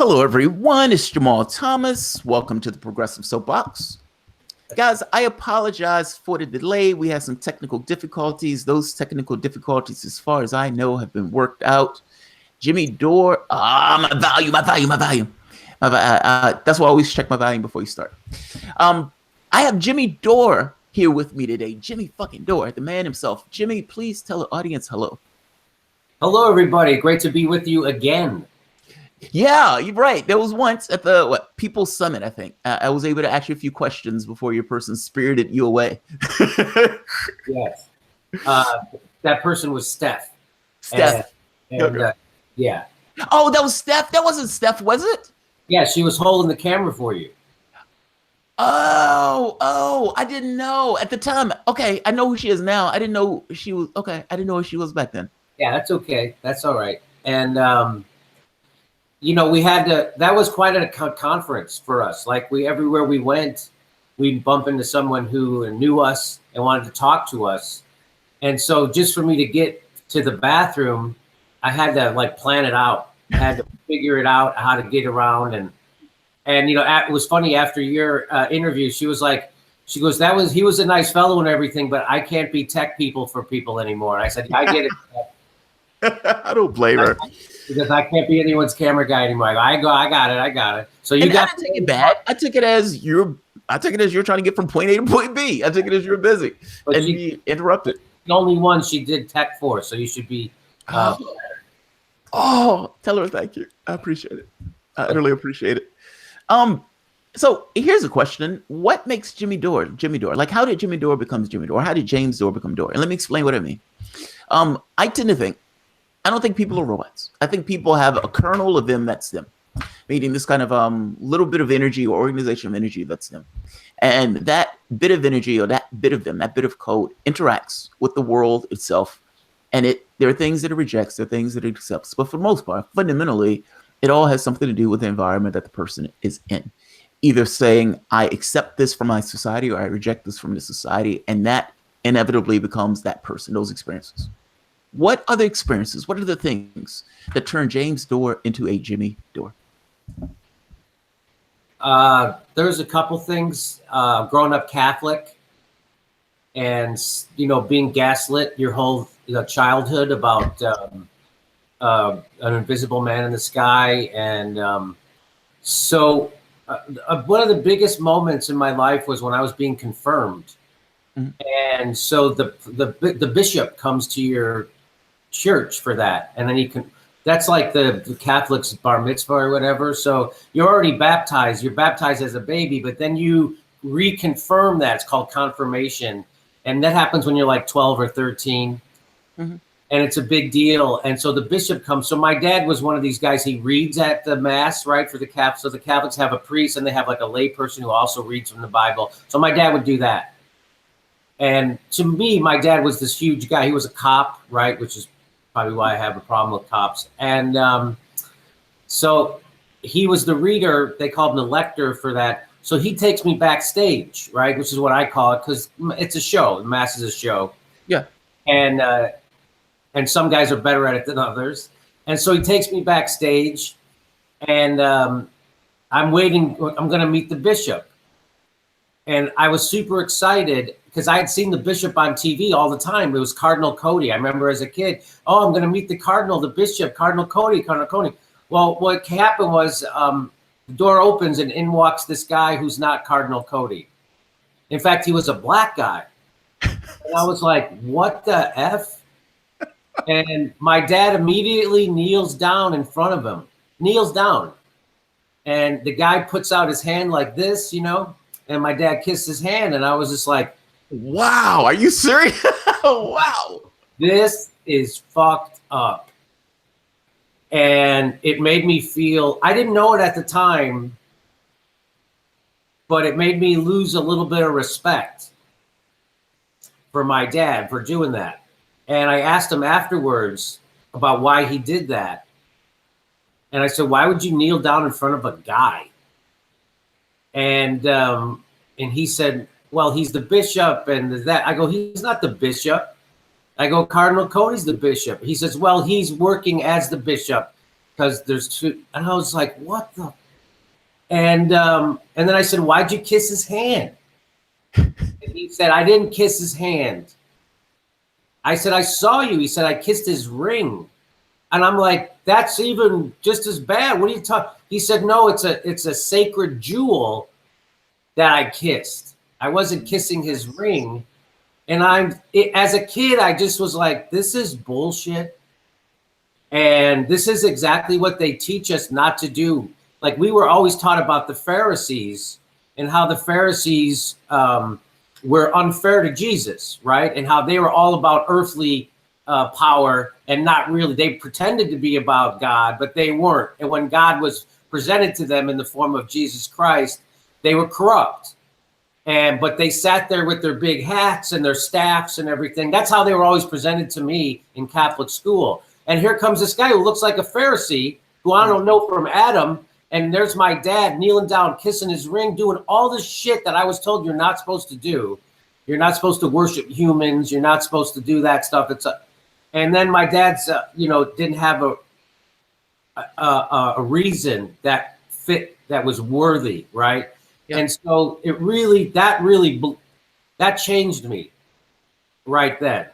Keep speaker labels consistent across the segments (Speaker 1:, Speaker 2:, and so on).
Speaker 1: Hello, everyone. It's Jamal Thomas. Welcome to the Progressive Soapbox. Guys, I apologize for the delay. We had some technical difficulties. Those technical difficulties, as far as I know, have been worked out. Jimmy Dore. My volume. That's why I always check my volume before you start. I have Jimmy Dore here with me today. Jimmy fucking Dore, the man himself. Jimmy, please tell the audience hello.
Speaker 2: Hello, everybody. Great to be with you again.
Speaker 1: Yeah, you're right. There was once at the People's Summit, I think. I was able to ask you a few questions before your person spirited you away.
Speaker 2: Yes. That person was Steph.
Speaker 1: Steph.
Speaker 2: Yeah.
Speaker 1: Oh, that was Steph? That wasn't Steph, was it?
Speaker 2: Yeah, she was holding the camera for you.
Speaker 1: Oh, I didn't know at the time. Okay, I know who she is now. I didn't know she was, okay, I didn't know who she was back then.
Speaker 2: Yeah, that's okay. That's all right. And, we had that was quite a conference for us. Like everywhere we went, we'd bump into someone who knew us and wanted to talk to us. And so just for me to get to the bathroom, I had to plan it out. I had to figure it out how to get around. And it was funny after your interview, she goes, he was a nice fellow and everything, but I can't be tech people for people anymore. I said, I get it.
Speaker 1: I don't blame her.
Speaker 2: Because I can't be anyone's camera guy anymore. I got it. So you got
Speaker 1: to take it bad. I took it as you're trying to get from point A to point B. I took it as you're busy. But and you interrupted.
Speaker 2: The only one she did tech for, so you should be
Speaker 1: tell her thank you. I appreciate it. I utterly appreciate it. So here's a question. What makes Jimmy Dore? Like, how did Jimmy Dore become Jimmy Dore? How did James Dore become Dore? And let me explain what I mean. I tend to think, I don't think people are robots. I think people have a kernel of them that's them, meaning this kind of little bit of energy or organization of energy that's them. And that bit of energy or that bit of them, that bit of code interacts with the world itself. And there are things that it rejects, there are things that it accepts. But for the most part, fundamentally, it all has something to do with the environment that the person is in. Either saying, I accept this from my society or I reject this from the society. And that inevitably becomes that person, those experiences. What are the experiences? What are the things that turn James Dore into a Jimmy Dore?
Speaker 2: There's a couple things. Growing up Catholic and, being gaslit your whole childhood about an invisible man in the sky. And so one of the biggest moments in my life was when I was being confirmed. Mm-hmm. And so the bishop comes to your church for that, and then that's like the Catholic's bar mitzvah or whatever. So you're already baptized. You're baptized as a baby, but then you reconfirm that. It's called confirmation, and that happens when you're like 12 or 13. Mm-hmm. And it's a big deal. And so the bishop comes. So my dad was one of these guys. He reads at the mass, right, for the Catholics. So the Catholics have a priest, and they have like a lay person who also reads from the Bible. So my dad would do that. And to me, my dad was this huge guy. He was a cop, right, which is probably why I have a problem with cops. And so he was the reader. They called him the lector for that. So he takes me backstage, right, which is what I call it, because it's a show. The mass is a show.
Speaker 1: Yeah.
Speaker 2: And some guys are better at it than others. And so he takes me backstage, and I'm waiting. I'm going to meet the bishop. And I was super excited because I had seen the bishop on TV all the time. It was Cardinal Cody. I remember as a kid, I'm going to meet the cardinal, the bishop, Cardinal Cody. Well, what happened was the door opens and in walks this guy who's not Cardinal Cody. In fact, he was a black guy. And I was like, what the F? And my dad immediately kneels down in front of him. Kneels down. And the guy puts out his hand like this, and my dad kissed his hand, and I was just like,
Speaker 1: wow, are you serious? Wow.
Speaker 2: This is fucked up. And it made me feel, I didn't know it at the time, but it made me lose a little bit of respect for my dad for doing that. And I asked him afterwards about why he did that. And I said, why would you kneel down in front of a guy? And he said, well, he's the bishop and that. I go, he's not the bishop. I go, Cardinal Cody's the bishop. He says, well, he's working as the bishop because there's two. And I was like, what the? And then I said, why'd you kiss his hand? And he said, I didn't kiss his hand. I said, I saw you. He said, I kissed his ring. And I'm like, that's even just as bad. What are you talking? He said, no, it's a sacred jewel that I kissed. I wasn't kissing his ring. And as a kid, I just was like, this is bullshit. And this is exactly what they teach us not to do. Like, we were always taught about the Pharisees and how the Pharisees were unfair to Jesus, right? And how they were all about earthly power and not really. They pretended to be about God, but they weren't. And when God was presented to them in the form of Jesus Christ, they were corrupt. But they sat there with their big hats and their staffs and everything. That's how they were always presented to me in Catholic school. And here comes this guy who looks like a Pharisee, who I don't know from Adam. And there's my dad kneeling down, kissing his ring, doing all this shit that I was told you're not supposed to do. You're not supposed to worship humans. You're not supposed to do that stuff. And then my dad's, didn't have a reason that fit, that was worthy, right? Yep. And so that changed me right then.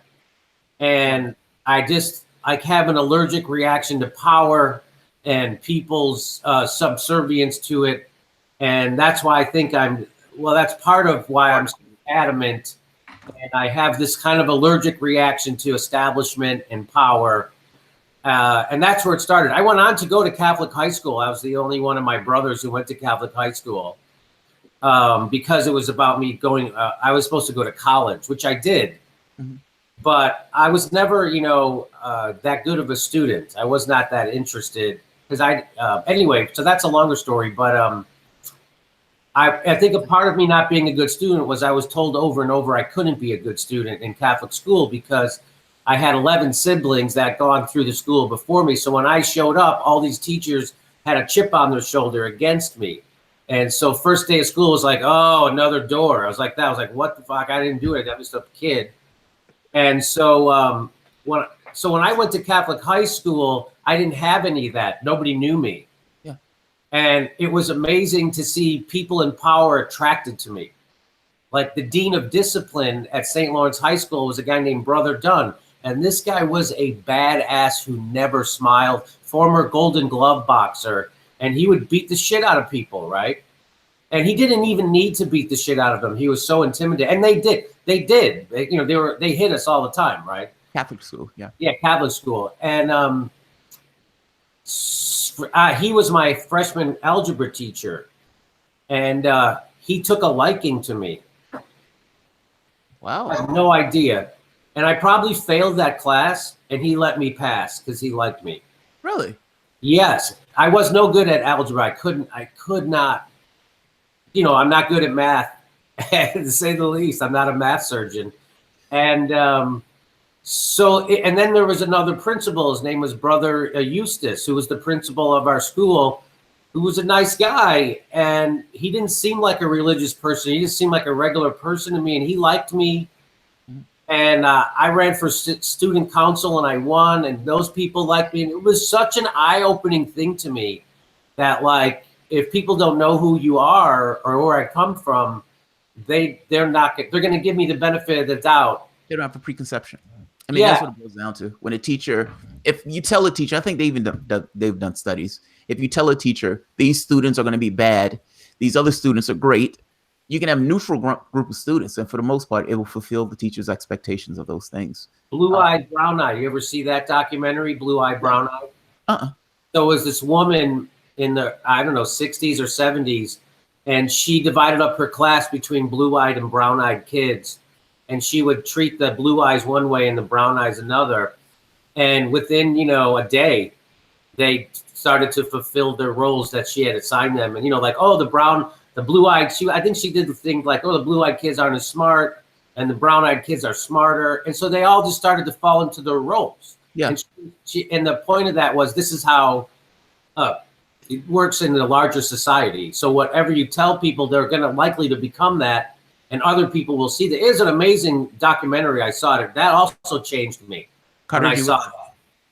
Speaker 2: And I have an allergic reaction to power and people's subservience to it. And that's why I think that's part of why I'm so adamant. And I have this kind of allergic reaction to establishment and power. And that's where it started. I went on to go to Catholic high school. I was the only one of my brothers who went to Catholic high school because it was about me going, I was supposed to go to college, which I did. Mm-hmm. But I was never, that good of a student. I was not that interested because anyway, so that's a longer story. But I think a part of me not being a good student was I was told over and over I couldn't be a good student in Catholic school because I had 11 siblings that had gone through the school before me. So when I showed up, all these teachers had a chip on their shoulder against me. And so first day of school was like, oh, another Dore. I was like, what the fuck? I didn't do it. I was a kid. And so when I went to Catholic high school, I didn't have any of that. Nobody knew me. And it was amazing to see people in power attracted to me. Like the dean of discipline at St. Lawrence High School was a guy named Brother Dunn. And this guy was a badass who never smiled, former Golden Glove boxer. And he would beat the shit out of people, right? And he didn't even need to beat the shit out of them. He was so intimidating. And they did. They hit us all the time, right?
Speaker 1: Catholic school, yeah. Yeah,
Speaker 2: Catholic school. And he was my freshman algebra teacher, and he took a liking to me.
Speaker 1: Wow.
Speaker 2: I had no idea. And I probably failed that class, and he let me pass because he liked me.
Speaker 1: Really?
Speaker 2: Yes. I was no good at algebra. I could not, I'm not good at math, to say the least. I'm not a math surgeon. And and then there was another principal. His name was Brother Eustace, who was the principal of our school, who was a nice guy. And he didn't seem like a religious person. He just seemed like a regular person to me. And he liked me. And I ran for student council and I won. And those people liked me. And it was such an eye-opening thing to me that, like, if people don't know who you are or where I come from, they're going to give me the benefit of the doubt.
Speaker 1: They don't have a preconception. I mean, that's what it boils down to. When a teacher, if you tell a teacher, I think they've done studies. If you tell a teacher, these students are going to be bad, these other students are great, you can have a neutral group of students. And for the most part, it will fulfill the teacher's expectations of those things.
Speaker 2: Blue-Eyed, Brown-Eyed. You ever see that documentary, Blue-Eyed, Brown-Eyed? So it was this woman in the, 60s or 70s, and she divided up her class between blue-eyed and brown-eyed kids. And she would treat the blue eyes one way and the brown eyes another. And within, a day, they started to fulfill their roles that she had assigned them. And, the blue-eyed, I think she did the thing like, the blue-eyed kids aren't as smart and the brown-eyed kids are smarter. And so they all just started to fall into their roles. Yeah. And the point of that was, this is how it works in the larger society. So whatever you tell people, they're likely to become that. And other people will see that. It is an amazing documentary. I saw it. That also changed me when I saw it.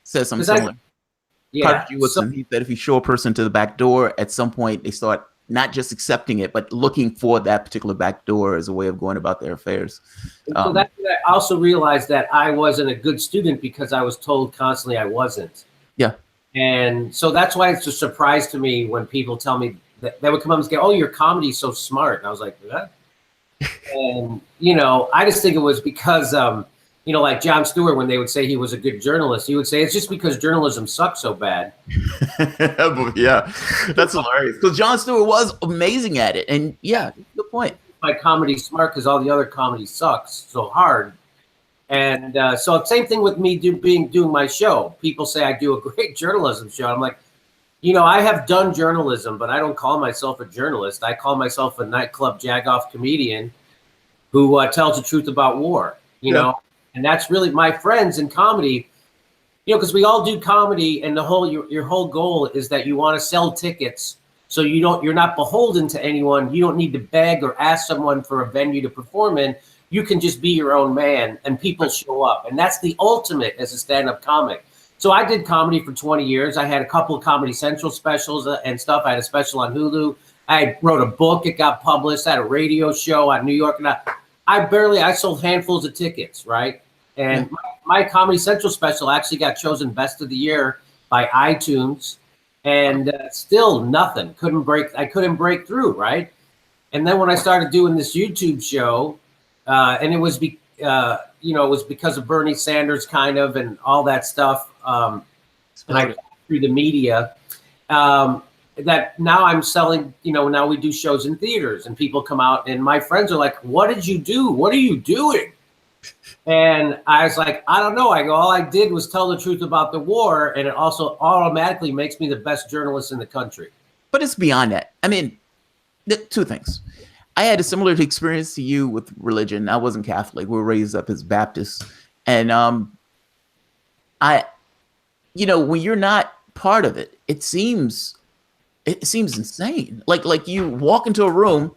Speaker 1: Says something similar.
Speaker 2: Yeah.
Speaker 1: Prodigy Woodson, he said if you show a person to the back door, at some point they start not just accepting it, but looking for that particular back door as a way of going about their affairs.
Speaker 2: So that I also realized that I wasn't a good student because I was told constantly I wasn't.
Speaker 1: Yeah.
Speaker 2: And so that's why it's a surprise to me when people tell me that they would come up and say, "Oh, your comedy's so smart." And I was like, "What?" And, I just think it was because, like Jon Stewart, when they would say he was a good journalist, he would say it's just because journalism sucks so bad.
Speaker 1: Yeah, that's hilarious. Because Jon Stewart was amazing at it. And yeah, good point.
Speaker 2: My comedy's smart because all the other comedy sucks so hard. And so same thing with me doing my show. People say I do a great journalism show. I'm like, I have done journalism, but I don't call myself a journalist. I call myself a nightclub jagoff comedian who tells the truth about war, know. And that's really my friends in comedy, because we all do comedy, and your whole goal is that you want to sell tickets. So you're not beholden to anyone. You don't need to beg or ask someone for a venue to perform in. You can just be your own man, and people show up. And that's the ultimate as a stand-up comic. So I did comedy for 20 years. I had a couple of Comedy Central specials and stuff. I had a special on Hulu. I wrote a book. It got published. I had a radio show on New York. And I sold handfuls of tickets, right? And my Comedy Central special actually got chosen Best of the Year by iTunes. And still nothing. I couldn't break through, right? And then when I started doing this YouTube show, and it was it was because of Bernie Sanders kind of and all that stuff. And I got through the media that now I'm selling, now we do shows in theaters and people come out and my friends are like, "What did you do? What are you doing?" And I was like, "I don't know." I go, "All I did was tell the truth about the war. And it also automatically makes me the best journalist in the country."
Speaker 1: But it's beyond that. I mean, two things. I had a similar experience to you with religion. I wasn't Catholic. We were raised up as Baptists. And when you're not part of it, it seems insane. Like you walk into a room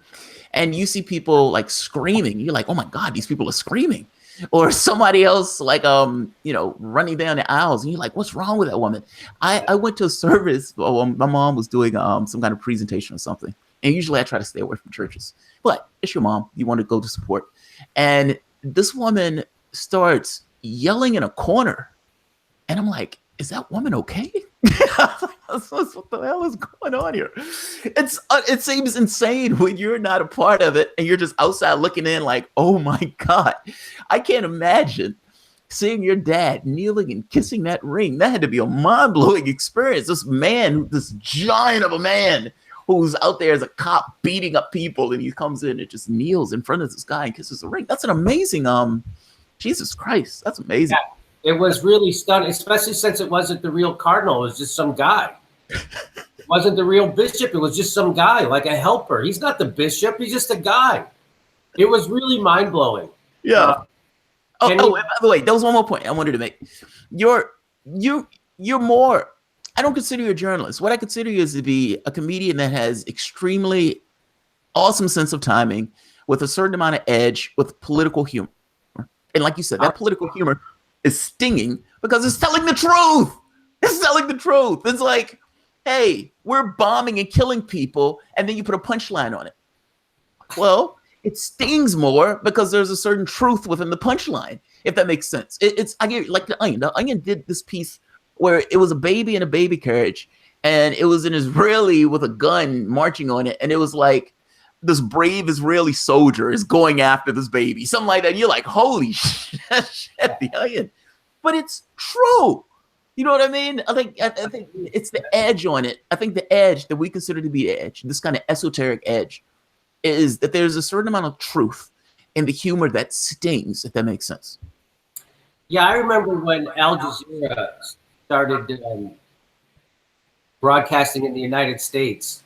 Speaker 1: and you see people like screaming. You're like, "Oh my God, these people are screaming." Or somebody else like running down the aisles and you're like, "What's wrong with that woman?" I went to a service. My mom was doing some kind of presentation or something. And usually I try to stay away from churches, but it's your mom. You want to go to support. And this woman starts yelling in a corner. And I'm like, "Is that woman okay?" What the hell is going on here? It seems insane when you're not a part of it and you're just outside looking in like, "Oh my God." I can't imagine seeing your dad kneeling and kissing that ring. That had to be a mind-blowing experience. This giant of a man who's out there as a cop beating up people, and he comes in and just kneels in front of this guy and kisses the ring. That's an amazing, Jesus Christ, that's amazing.
Speaker 2: Yeah, it was really stunning, especially since it wasn't the real cardinal. It was just some guy. It wasn't the real bishop. It was just some guy, like a helper. He's not the bishop. He's just a guy. It was really mind-blowing.
Speaker 1: Yeah. By the way, there was one more point I wanted to make. You're more... I don't consider you a journalist. What I consider you is to be a comedian that has extremely awesome sense of timing, with a certain amount of edge, with political humor. And like you said, that political humor is stinging because it's telling the truth. It's telling the truth. It's like, "Hey, we're bombing and killing people," and then you put a punchline on it. Well, it stings more because there's a certain truth within the punchline, if that makes sense. I get like The Onion. The Onion did this piece where it was a baby in a baby carriage, and it was an Israeli with a gun marching on it, and it was like this brave Israeli soldier is going after this baby, something like that. And you're like, "Holy shit, The Onion." But it's true. You know what I mean? I think it's the edge on it. I think the edge that we consider to be the edge, this kind of esoteric edge, is that there's a certain amount of truth in the humor that stings, if that makes sense.
Speaker 2: Yeah, I remember when Al Jazeera started broadcasting in the United States.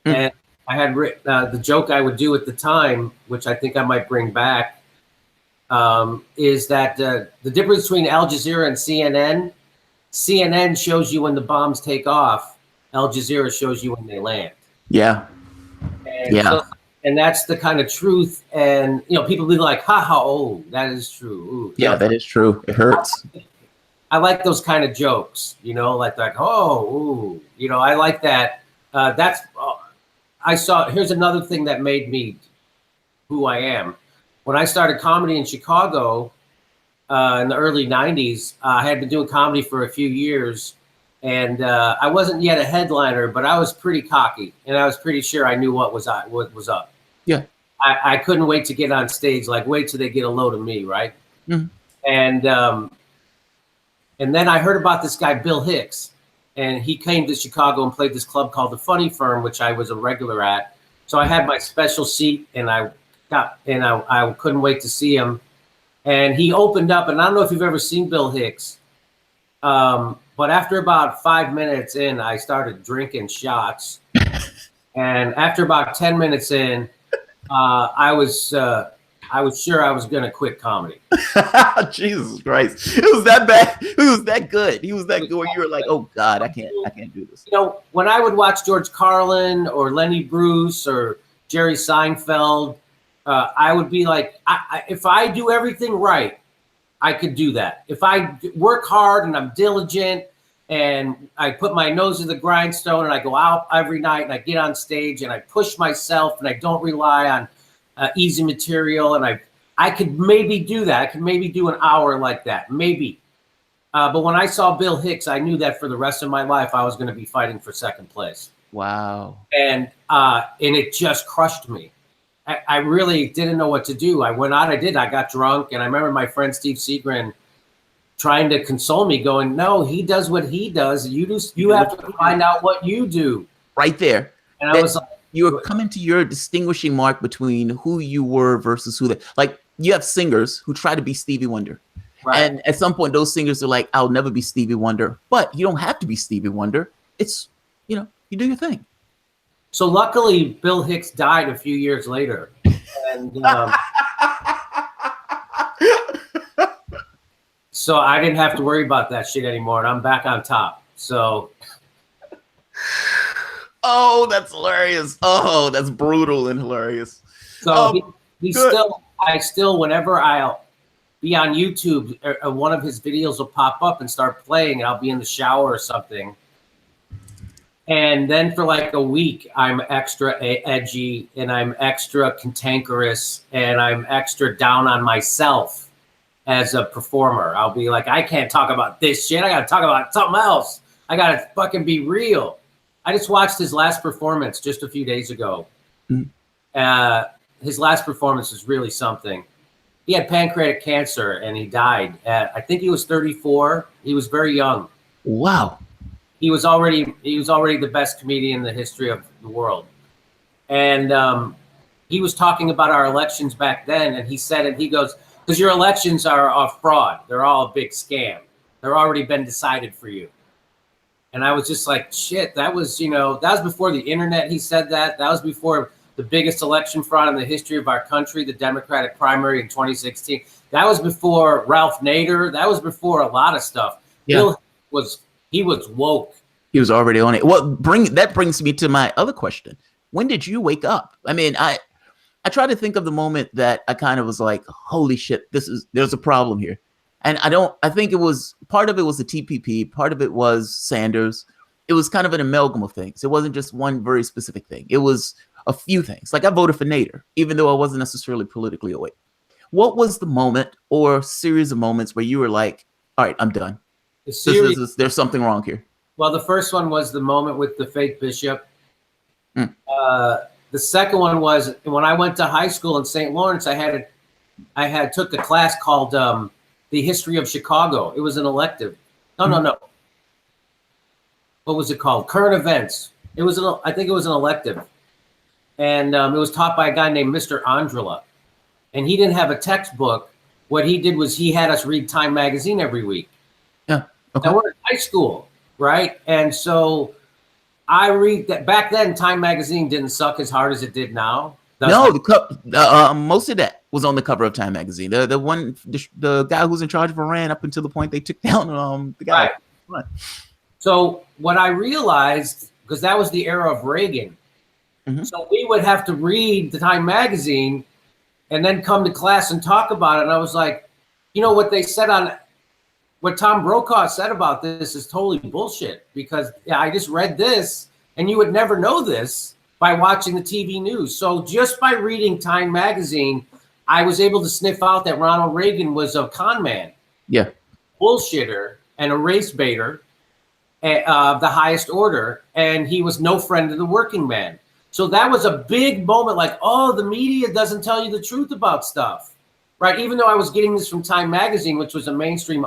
Speaker 2: And I had the joke I would do at the time, which I think I might bring back, is that the difference between Al Jazeera and CNN shows you when the bombs take off. Al Jazeera shows you when they land.
Speaker 1: Yeah.
Speaker 2: And that's the kind of truth. And, people be like, "Ha ha, oh, that is true." Ooh,
Speaker 1: yeah, that is true. It hurts.
Speaker 2: I like those kind of jokes, you know, like, oh, ooh, you know, I like that. I saw, here's another thing that made me who I am. When I started comedy in Chicago in the early 90s, I had been doing comedy for a few years, and I wasn't yet a headliner, but I was pretty cocky, and I was pretty sure I knew what was up.
Speaker 1: Yeah.
Speaker 2: I couldn't wait to get on stage, like wait till they get a load of me, right?
Speaker 1: Mm-hmm.
Speaker 2: And then I heard about this guy, Bill Hicks, and he came to Chicago and played this club called the Funny Firm, which I was a regular at. So I had my special seat, and I couldn't wait to see him. And he opened up, and I don't know if you've ever seen Bill Hicks, but after about 5 minutes in, I started drinking shots. And after about 10 minutes in, I was sure I was going to quit comedy.
Speaker 1: Jesus Christ. It was that bad. It was that good. He was that good where you were like, oh God, I can't do this.
Speaker 2: You know, when I would watch George Carlin or Lenny Bruce or Jerry Seinfeld, I would be like, if I do everything right, I could do that. If I work hard and I'm diligent and I put my nose to the grindstone and I go out every night and I get on stage and I push myself and I don't rely on easy material, and I could maybe do that. I could maybe do an hour like that, maybe. But when I saw Bill Hicks, I knew that for the rest of my life, I was going to be fighting for second place.
Speaker 1: Wow.
Speaker 2: And it just crushed me. I really didn't know what to do. I went out, I got drunk, and I remember my friend Steve Seagren trying to console me, going, no, he does what he does. You have to find out what you do.
Speaker 1: Right there.
Speaker 2: And I was like,
Speaker 1: you were coming to your distinguishing mark between who you were versus who they, like you have singers who try to be Stevie Wonder. Right. And at some point those singers are like, I'll never be Stevie Wonder, but you don't have to be Stevie Wonder. It's, you know, you do your thing.
Speaker 2: So luckily Bill Hicks died a few years later. And so I didn't have to worry about that shit anymore. And I'm back on top. So.
Speaker 1: Oh, that's hilarious. Oh, that's brutal and hilarious.
Speaker 2: So I still, whenever I'll be on YouTube, one of his videos will pop up and start playing, and I'll be in the shower or something. And then for like a week, I'm extra edgy and I'm extra cantankerous and I'm extra down on myself as a performer. I'll be like, I can't talk about this shit. I got to talk about something else. I got to fucking be real. I just watched his last performance just a few days ago. His last performance is really something. He had pancreatic cancer and he died at, I think he was 34. He was very young.
Speaker 1: Wow.
Speaker 2: He was already the best comedian in the history of the world. And he was talking about our elections back then. And he said, and he goes, because your elections are a fraud. They're all a big scam. They're already been decided for you. And I was just like, shit, that was before the internet. He said that. That was before the biggest election fraud in the history of our country, the Democratic primary in 2016. That was before Ralph Nader. That was before a lot of stuff. Yeah. Bill was woke. He
Speaker 1: was already on it. Well, that brings me to my other question. When did you wake up? I mean, I try to think of the moment that I kind of was like, holy shit, there's a problem here. And I think it was, part of it was the TPP, part of it was Sanders. It was kind of an amalgam of things. It wasn't just one very specific thing. It was a few things. Like I voted for Nader, even though I wasn't necessarily politically awake. What was the moment or series of moments where you were like, all right, I'm done. There's something wrong here.
Speaker 2: Well, the first one was the moment with the fake bishop. The second one was when I went to high school in St. Lawrence, I took a class called The History of Chicago. It was an elective. No. What was it called? Current Events. I think it was an elective. And it was taught by a guy named Mr. Andrela. And he didn't have a textbook. What he did was he had us read Time magazine every week.
Speaker 1: Yeah. Okay.
Speaker 2: And we're in high school, right? And so I read that back then Time magazine didn't suck as hard as it did now.
Speaker 1: Most of that was on the cover of Time magazine. The guy who's in charge of Iran up until the point they took down the guy.
Speaker 2: Right. So what I realized, because that was the era of Reagan, so we would have to read the Time magazine and then come to class and talk about it. And I was like, you know what they said on what Tom Brokaw said about this is totally bullshit, because I just read this, and you would never know this by watching the TV news. So just by reading Time magazine, I was able to sniff out that Ronald Reagan was a con man, bullshitter, and a race baiter of the highest order, and he was no friend of the working man. So that was a big moment, like, oh, the media doesn't tell you the truth about stuff, right? Even though I was getting this from Time magazine, which was a mainstream,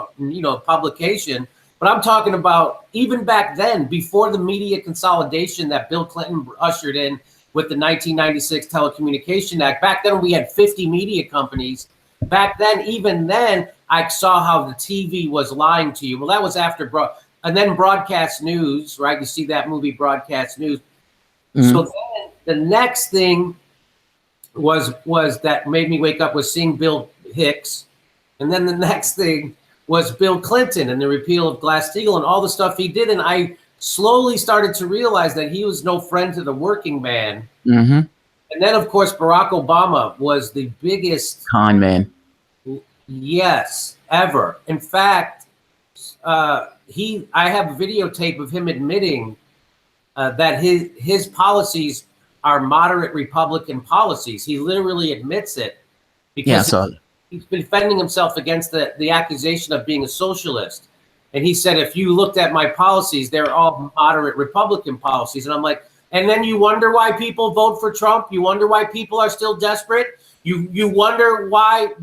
Speaker 2: publication, but I'm talking about even back then, before the media consolidation that Bill Clinton ushered in with the 1996 Telecommunication Act. Back then, we had 50 media companies. Back then, even then, I saw how the TV was lying to you. Well, that was after and then broadcast news, right? You see that movie, Broadcast News. Mm-hmm. So then the next thing was that made me wake up was seeing Bill Hicks. And then the next thing was Bill Clinton and the repeal of Glass-Steagall and all the stuff he did. And I slowly started to realize that he was no friend to the working man. Mm-hmm. And then, of course, Barack Obama was the biggest
Speaker 1: con man.
Speaker 2: Yes, ever. In fact, I have a videotape of him admitting that his policies are moderate Republican policies. He literally admits it because he's been defending himself against the accusation of being a socialist. And he said, if you looked at my policies, they're all moderate Republican policies. And I'm like, and then you wonder why people vote for Trump? You wonder why people are still desperate? You wonder why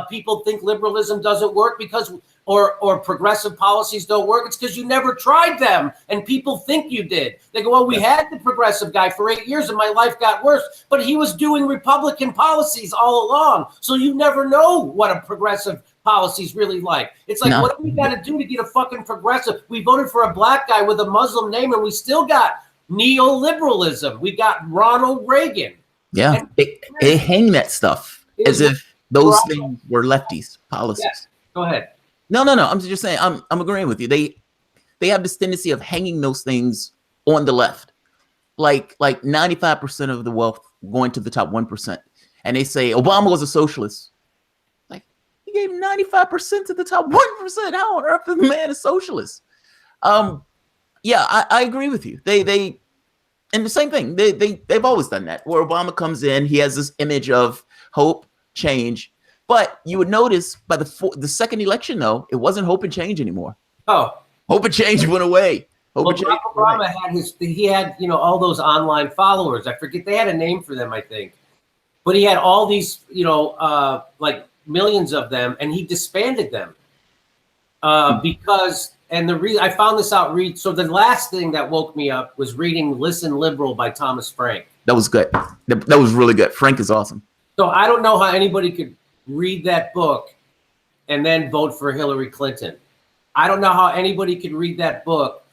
Speaker 2: people think liberalism doesn't work because or progressive policies don't work? It's because you never tried them and people think you did. They go, well, we had the progressive guy for 8 years and my life got worse, but he was doing Republican policies all along. So you never know what a progressive policy is really like. It's like, what do we got to do to get a fucking progressive? We voted for a black guy with a Muslim name and we still got neoliberalism. We got Ronald Reagan.
Speaker 1: Yeah, they hang that stuff as if those things were lefties' policies.
Speaker 2: Yes. Go ahead.
Speaker 1: No. I'm just saying. I'm agreeing with you. They have this tendency of hanging those things on the left, like 95% of the wealth going to the top 1%, and they say Obama was a socialist. Like, he gave 95% to the top 1%. How on earth is the man a socialist? Yeah, I agree with you. They and the same thing. They've always done that. Where Obama comes in, he has this image of hope, change. But you would notice by the second election, though, it wasn't hope and change anymore. Oh, hope and change went away.
Speaker 2: Barack Obama had all those online followers. I forget, they had a name for them, I think. But he had all these, like millions of them, and he disbanded them because. And the reason I found this out, so the last thing that woke me up was reading "Listen Liberal" by Thomas Frank.
Speaker 1: That was good. That was really good. Frank is awesome.
Speaker 2: So I don't know how anybody could read that book and then vote for Hillary Clinton. I don't know how anybody could read that book.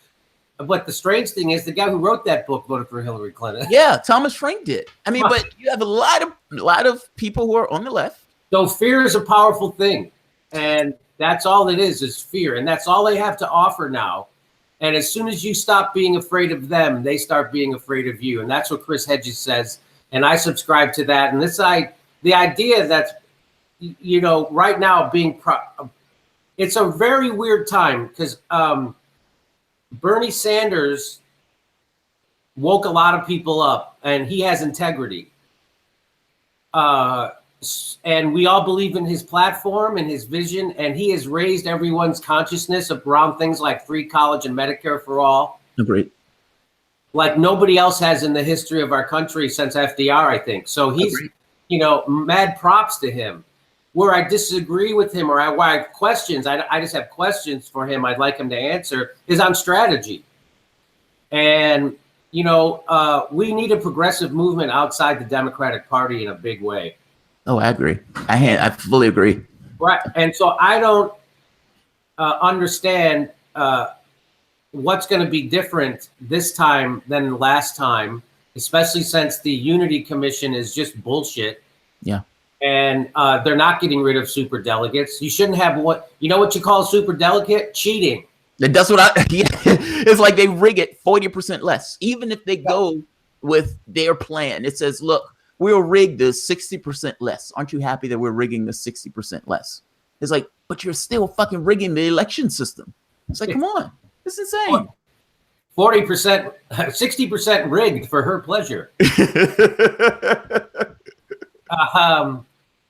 Speaker 2: But the strange thing is, the guy who wrote that book voted for Hillary Clinton.
Speaker 1: Yeah, Thomas Frank did. I mean, but you have a lot of people who are on the left.
Speaker 2: So fear is a powerful thing, and that's all it is fear. And that's all they have to offer now. And as soon as you stop being afraid of them, they start being afraid of you. And that's what Chris Hedges says. And I subscribe to that. And the idea that, right now it's a very weird time because Bernie Sanders woke a lot of people up and he has integrity. And we all believe in his platform and his vision, and he has raised everyone's consciousness around things like free college and Medicare for all.
Speaker 1: Agreed.
Speaker 2: Like nobody else has in the history of our country since FDR, I think. So he's, mad props to him. Where I disagree with him or I have questions, I just have questions for him I'd like him to answer, is on strategy. And, we need a progressive movement outside the Democratic Party in a big way.
Speaker 1: Oh, I agree. I fully agree.
Speaker 2: Right. And so I don't understand what's going to be different this time than last time, especially since the Unity Commission is just bullshit.
Speaker 1: Yeah.
Speaker 2: And they're not getting rid of super delegates. You shouldn't have what you call a super delegate? Cheating.
Speaker 1: That's what it's like they rig it 40% less. Even if they go with their plan, it says, look, we'll rig this 60% less. Aren't you happy that we're rigging the 60% less? It's like, but you're still fucking rigging the election system. It's like, come on, it's insane.
Speaker 2: 40%, 60% rigged for her pleasure.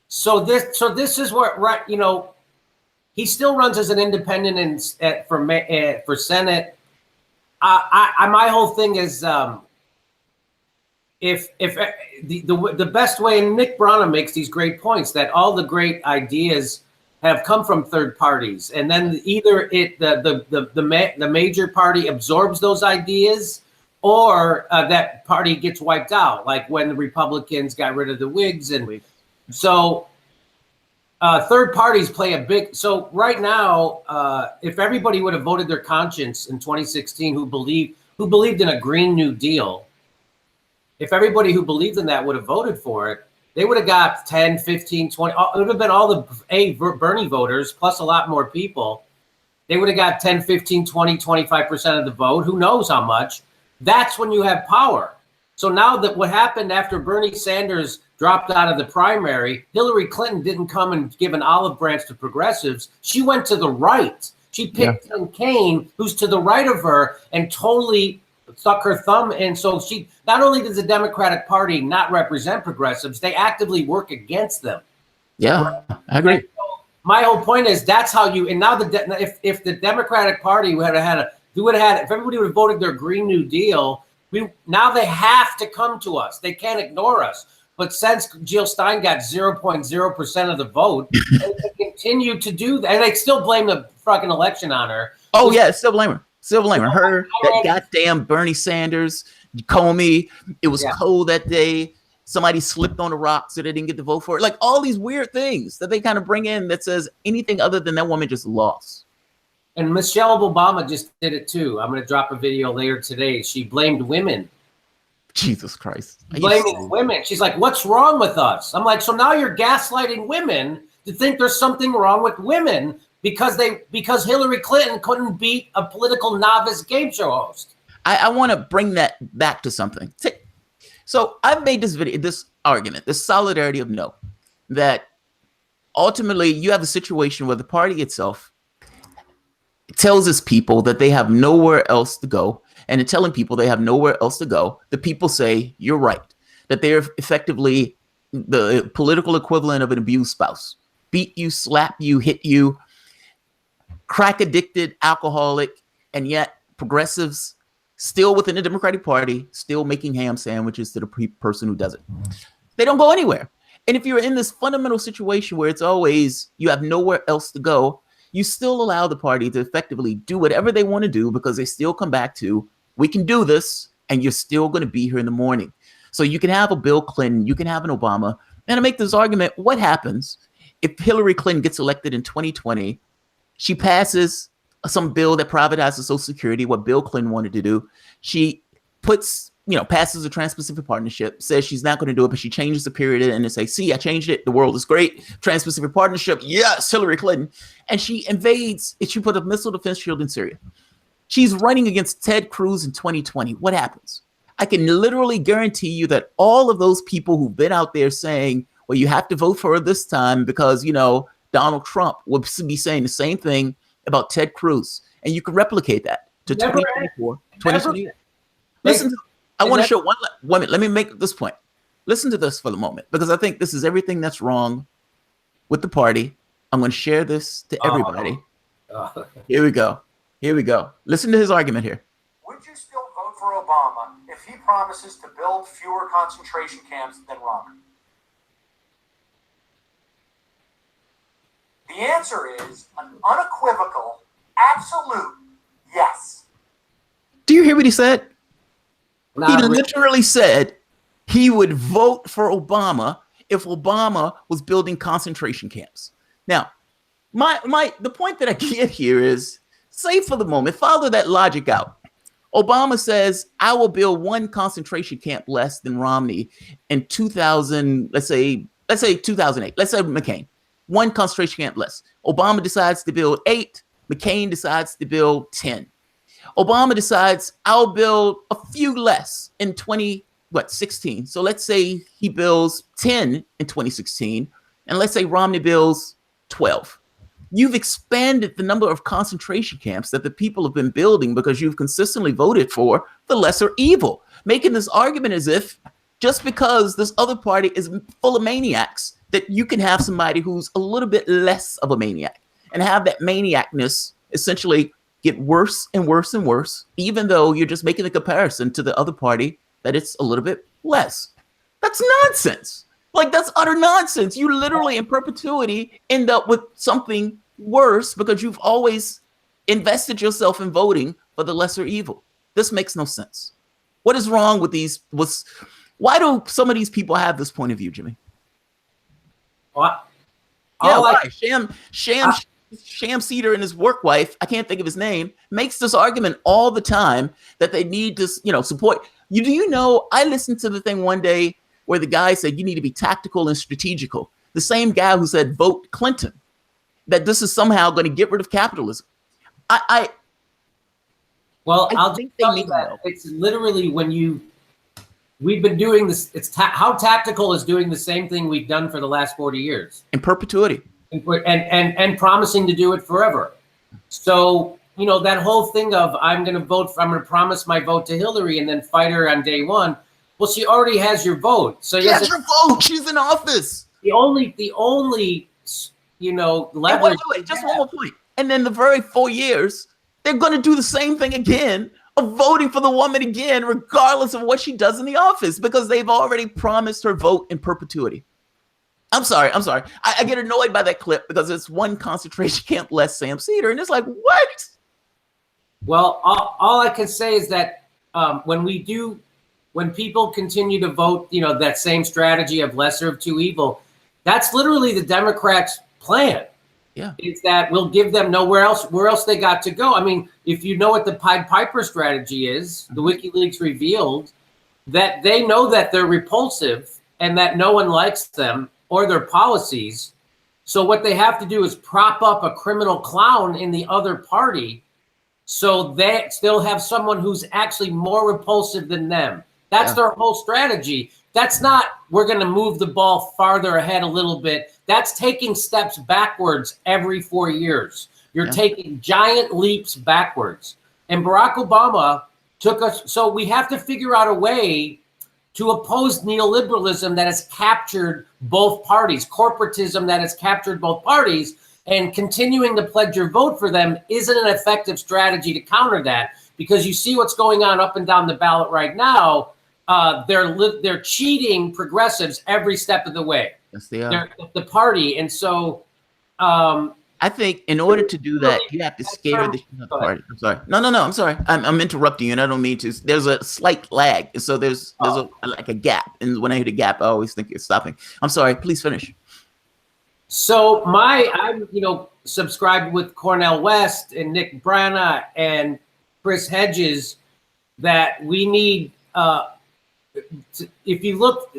Speaker 2: So this is what, right? You know, he still runs as an independent for Senate. My whole thing is, if the best way, and Nick Brana makes these great points, that all the great ideas have come from third parties, and then either the major party absorbs those ideas, or that party gets wiped out, like when the Republicans got rid of the Whigs, and so third parties play a big. So right now, if everybody would have voted their conscience in 2016, who believed in a Green New Deal, if everybody who believed in that would have voted for it, they would have got 10, 15, 20. It would have been all the Bernie voters plus a lot more people. They would have got 10, 15, 20, 25% of the vote. Who knows how much? That's when you have power. So now that what happened after Bernie Sanders dropped out of the primary, Hillary Clinton didn't come and give an olive branch to progressives. She went to the right. She picked Tim Kaine, who's to the right of her, and totally stuck her thumb. And so she, not only does the Democratic Party not represent progressives, they actively work against them.
Speaker 1: Yeah, I agree.
Speaker 2: So my whole point is that's how you, and now if the Democratic Party would have had if everybody would have voted their Green New Deal, now they have to come to us. They can't ignore us. But since Jill Stein got 0.0% of the vote, they continue to do that. And they still blame the fucking election on her.
Speaker 1: Oh, yeah, still blame her. Still blame her. Her, that goddamn Bernie Sanders, Comey. It was cold that day. Somebody slipped on a rock so they didn't get to vote for it. Like all these weird things that they kind of bring in that says anything other than that woman just lost.
Speaker 2: And Michelle Obama just did it too. I'm going to drop a video later today. She blamed women.
Speaker 1: Jesus Christ.
Speaker 2: Blaming women. She's like, what's wrong with us? I'm like, so now you're gaslighting women to think there's something wrong with women because Hillary Clinton couldn't beat a political novice game show host.
Speaker 1: I want to bring that back to something. So I've made this argument, this solidarity of no, that ultimately you have a situation where the party itself tells its people that they have nowhere else to go. And in telling people they have nowhere else to go, the people say, you're right, that they're effectively the political equivalent of an abused spouse. Beat you, slap you, hit you, crack addicted, alcoholic, and yet progressives still within the Democratic Party, still making ham sandwiches to the person who does it. They don't go anywhere. And if you're in this fundamental situation where it's always you have nowhere else to go, you still allow the party to effectively do whatever they want to do because they still come back to, we can do this, and you're still going to be here in the morning. So you can have a Bill Clinton, you can have an Obama. And I make this argument, what happens if Hillary Clinton gets elected in 2020, she passes some bill that privatizes Social Security, what Bill Clinton wanted to do. She passes a Trans-Pacific Partnership, says she's not going to do it, but she changes the period and they say, see, I changed it. The world is great. Trans-Pacific Partnership. Yes, Hillary Clinton. And she invades, she put a missile defense shield in Syria. She's running against Ted Cruz in 2020. What happens? I can literally guarantee you that all of those people who've been out there saying, well, you have to vote for her this time because, Donald Trump would be saying the same thing about Ted Cruz. And you can replicate that to 2024, 2020. Listen, I want to show one minute. Let me make this point. Listen to this for the moment, because I think this is everything that's wrong with the party. I'm going to share this to everybody. Here we go. Here we go. Listen to his argument here.
Speaker 3: Would you still vote for Obama if he promises to build fewer concentration camps than Romney? The answer is an unequivocal, absolute yes.
Speaker 1: Do you hear what he said? He literally said he would vote for Obama if Obama was building concentration camps. Now, the point that I get here is, say for the moment, follow that logic out. Obama says, I will build one concentration camp less than Romney in 2000, let's say 2008. Let's say McCain. One concentration camp less. Obama decides to build 8. McCain decides to build 10. Obama decides, I'll build a few less in 2016. So let's say he builds 10 in 2016, and let's say Romney builds 12. you've expanded the number of concentration camps that the people have been building because you've consistently voted for the lesser evil, making this argument as if just because this other party is full of maniacs, that you can have somebody who's a little bit less of a maniac and have that maniacness essentially get worse and worse and worse, even though you're just making the comparison to the other party that it's a little bit less. That's nonsense. Like, that's utter nonsense. You literally in perpetuity end up with something worse because you've always invested yourself in voting for the lesser evil. This makes no sense. What is wrong with these? Why do some of these people have this point of view, Jimmy?
Speaker 2: What?
Speaker 1: Yeah, why? Sham Seder and his work wife, I can't think of his name, makes this argument all the time that they need to, support. Do you know, I listened to the thing one day where the guy said you need to be tactical and strategical. The same guy who said vote Clinton, that this is somehow going to get rid of capitalism.
Speaker 2: I'll think tell you that it's literally we've been doing this. It's how tactical is doing the same thing we've done for the last 40 years
Speaker 1: in perpetuity,
Speaker 2: and promising to do it forever. So that whole thing of I'm going to promise my vote to Hillary and then fight her on day one. Well, she already has your vote. So
Speaker 1: she has your vote. She's in office.
Speaker 2: The only leverage.
Speaker 1: Just one more point. And then the very 4 years, they're going to do the same thing again of voting for the woman again, regardless of what she does in the office, because they've already promised her vote in perpetuity. I'm sorry. I get annoyed by that clip because it's one concentration camp less Sam Seder, and it's like, what?
Speaker 2: Well, all I can say is that when people continue to vote, that same strategy of lesser of two evil, that's literally the Democrats' plan.
Speaker 1: Yeah,
Speaker 2: is that we'll give them where else they got to go. I mean, if you know what the Pied Piper strategy is, the WikiLeaks revealed that they know that they're repulsive and that no one likes them or their policies. So what they have to do is prop up a criminal clown in the other party so they still have someone who's actually more repulsive than them. That's their whole strategy. That's not, we're going to move the ball farther ahead a little bit. That's taking steps backwards every 4 years. You're taking giant leaps backwards. And Barack Obama took us. So we have to figure out a way to oppose neoliberalism that has captured both parties, corporatism that has captured both parties, and continuing to pledge your vote for them isn't an effective strategy to counter that, because you see what's going on up and down the ballot right now. They're cheating progressives every step of the way.
Speaker 1: Yes, they are.
Speaker 2: They're the party, and so
Speaker 1: I think in order to do that, you have to scare the party. I'm sorry. No. I'm sorry. I'm interrupting you, and I don't mean to. There's a slight lag, so there's a gap, and when I hit a gap, I always think you're stopping. I'm sorry. Please finish.
Speaker 2: So I'm subscribed with Cornel West and Nick Brana and Chris Hedges that we need. If you look,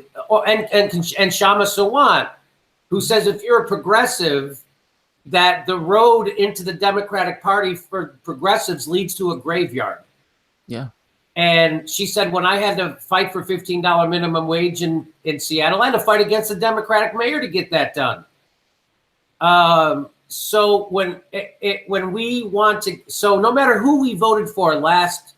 Speaker 2: and Shama Sawant, who says if you're a progressive, that the road into the Democratic Party for progressives leads to a graveyard.
Speaker 1: Yeah. And
Speaker 2: she said, when I had to fight for $15 minimum wage in Seattle, I had to fight against the Democratic mayor to get that done. So when we want to, so no matter who we voted for last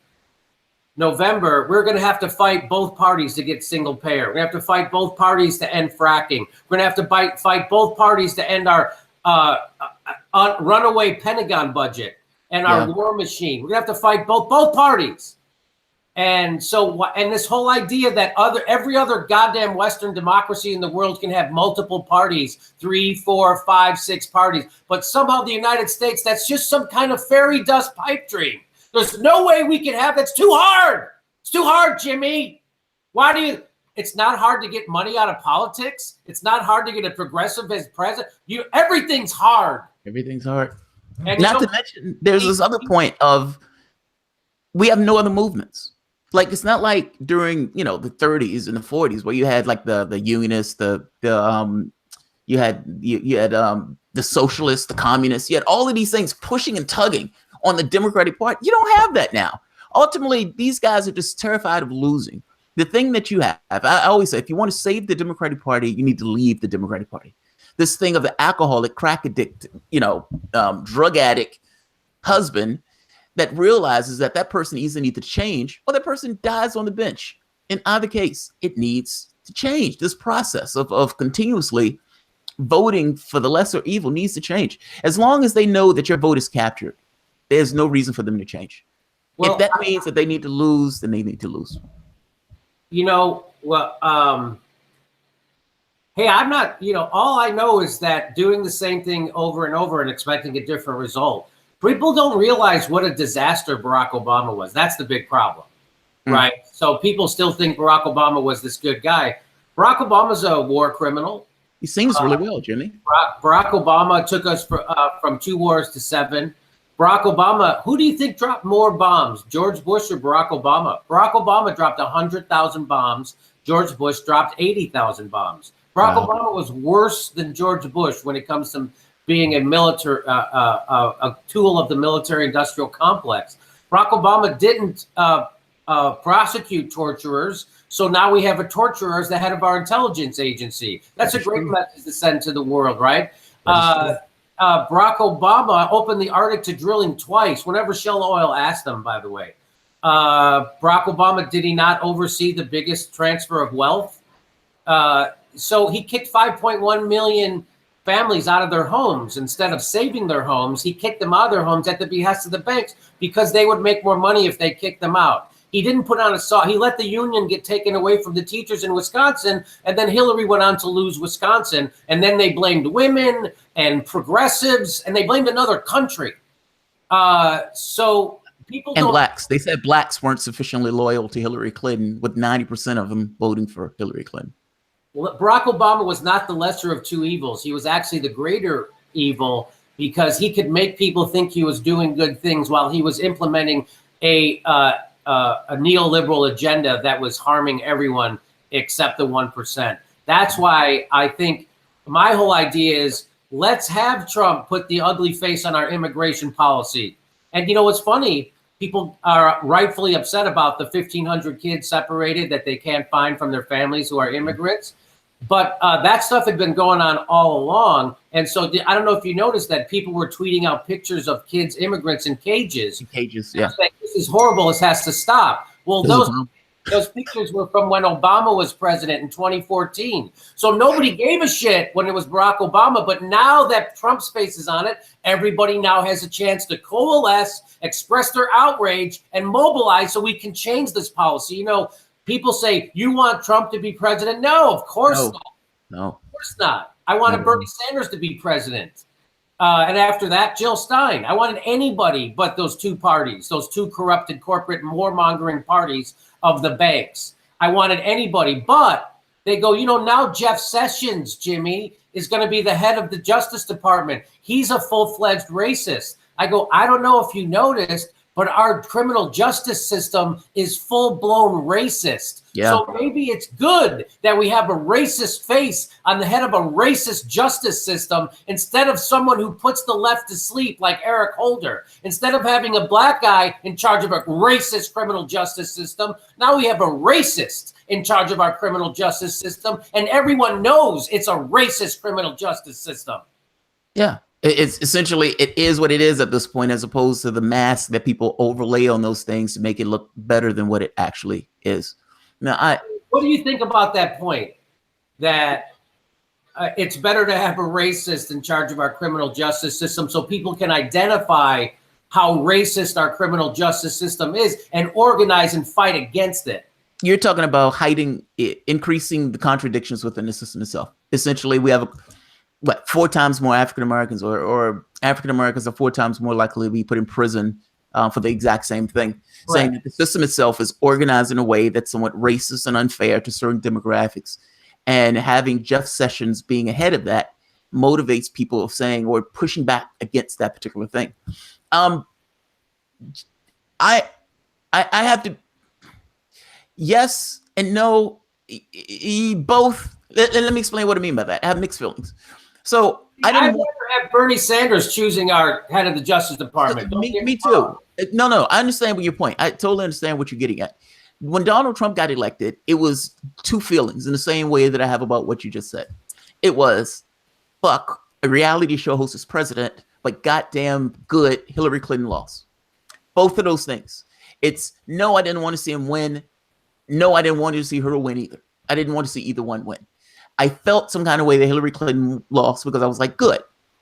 Speaker 2: November, we're going to have to fight both parties to get single payer. We're going to have to fight both parties to end fracking. We're going to have to fight both parties to end our runaway Pentagon budget and our war machine. We're going to have to fight both parties. And so, and this whole idea that every other goddamn Western democracy in the world can have multiple parties, 3, 4, 5, 6 parties, but somehow the United States, that's just some kind of fairy dust pipe dream. There's no way we can have that's too hard. It's too hard, Jimmy. It's not hard to get money out of politics. It's not hard to get a progressive as president. Everything's hard.
Speaker 1: Everything's hard. And not to mention, there's this other point of we have no other movements. Like, it's not like during, the 30s and the 40s where you had like the unionists, you had the socialists, the communists, you had all of these things pushing and tugging on the Democratic Party. You don't have that now. Ultimately, these guys are just terrified of losing. The thing that you have, I always say, if you want to save the Democratic Party, you need to leave the Democratic Party. this thing of the alcoholic, crack addict, drug addict husband that realizes that that person either needs to change or that person dies on the bench. In either case, it needs to change. This process of continuously voting for the lesser evil needs to change. As long as they know that your vote is captured, there's no reason for them to change. Well, if that means that they need to lose, then they need to lose.
Speaker 2: Hey, I'm not, all I know is that doing the same thing over and over and expecting a different result. People don't realize what a disaster Barack Obama was. That's the big problem, right? So people still think Barack Obama was this good guy. Barack Obama's a war criminal.
Speaker 1: He sings really well, Jimmy.
Speaker 2: Barack Obama took us from 2 wars to 7. Barack Obama, who do you think dropped more bombs, George Bush or Barack Obama? Barack Obama dropped 100,000 bombs. George Bush dropped 80,000 bombs. Barack Obama was worse than George Bush when it comes to being a military, a tool of the military-industrial complex. Barack Obama didn't prosecute torturers, so now we have a torturer as the head of our intelligence agency. That's a great message to send to the world, right? Barack Obama opened the Arctic to drilling twice, whenever Shell Oil asked them, by the way. Barack Obama, did he not oversee the biggest transfer of wealth? So he kicked 5.1 million families out of their homes. Instead of saving their homes, he kicked them out of their homes at the behest of the banks because they would make more money if they kicked them out. He didn't put on a saw. He let the union get taken away from the teachers in Wisconsin, and then Hillary went on to lose Wisconsin, and then they blamed women and progressives, and they blamed another country. So people
Speaker 1: and blacks. They said blacks weren't sufficiently loyal to Hillary Clinton, with 90% of them voting for Hillary Clinton.
Speaker 2: Well, Barack Obama was not the lesser of two evils. He was actually the greater evil because he could make people think he was doing good things while he was implementing a neoliberal agenda that was harming everyone except the 1%. That's why I think my whole idea is let's have Trump put the ugly face on our immigration policy. And what's funny? People are rightfully upset about the 1,500 kids separated that they can't find from their families who are immigrants. But that stuff had been going on all along. And so I don't know if you noticed that people were tweeting out pictures of kids, immigrants in cages.
Speaker 1: Yeah.
Speaker 2: Saying, this is horrible. This has to stop. Well, those pictures were from when Obama was president in 2014. So nobody gave a shit when it was Barack Obama. But now that Trump's face is on it, everybody now has a chance to coalesce, express their outrage, and mobilize so we can change this policy. People say, you want Trump to be president? No, of course not.
Speaker 1: No.
Speaker 2: Of course not. I wanted Bernie Sanders to be president. And after that, Jill Stein. I wanted anybody but those two parties, those two corrupted corporate warmongering parties of the banks. I wanted anybody, but they go, now Jeff Sessions, Jimmy, is going to be the head of the Justice Department. He's a full-fledged racist. I go, I don't know if you noticed, but our criminal justice system is full-blown racist.
Speaker 1: Yeah.
Speaker 2: So maybe it's good that we have a racist face on the head of a racist justice system instead of someone who puts the left to sleep like Eric Holder. Instead of having a black guy in charge of a racist criminal justice system, now we have a racist in charge of our criminal justice system, and everyone knows it's a racist criminal justice system.
Speaker 1: Yeah. It's essentially, it is what it is at this point, as opposed to the mask that people overlay on those things to make it look better than what it actually is. Now,
Speaker 2: what do you think about that point? That it's better to have a racist in charge of our criminal justice system so people can identify how racist our criminal justice system is and organize and fight against it.
Speaker 1: You're talking about increasing the contradictions within the system itself. Essentially, we have 4 times more African Americans, or African Americans are 4 times more likely to be put in prison for the exact same thing. Right. Saying that the system itself is organized in a way that's somewhat racist and unfair to certain demographics. And having Jeff Sessions being ahead of that motivates people saying or pushing back against that particular thing. I have to, yes and no, both. Let me explain what I mean by that. I have mixed feelings. So
Speaker 2: I'd rather have Bernie Sanders choosing our head of the Justice Department.
Speaker 1: Me too. No, I understand your point. I totally understand what you're getting at. When Donald Trump got elected, it was 2 feelings in the same way that I have about what you just said. It was, fuck a reality show host as president, but goddamn good Hillary Clinton lost. Both of those things. It's no, I didn't want to see him win. No, I didn't want to see her win either. I didn't want to see either one win. I felt some kind of way that Hillary Clinton lost because I was like, good,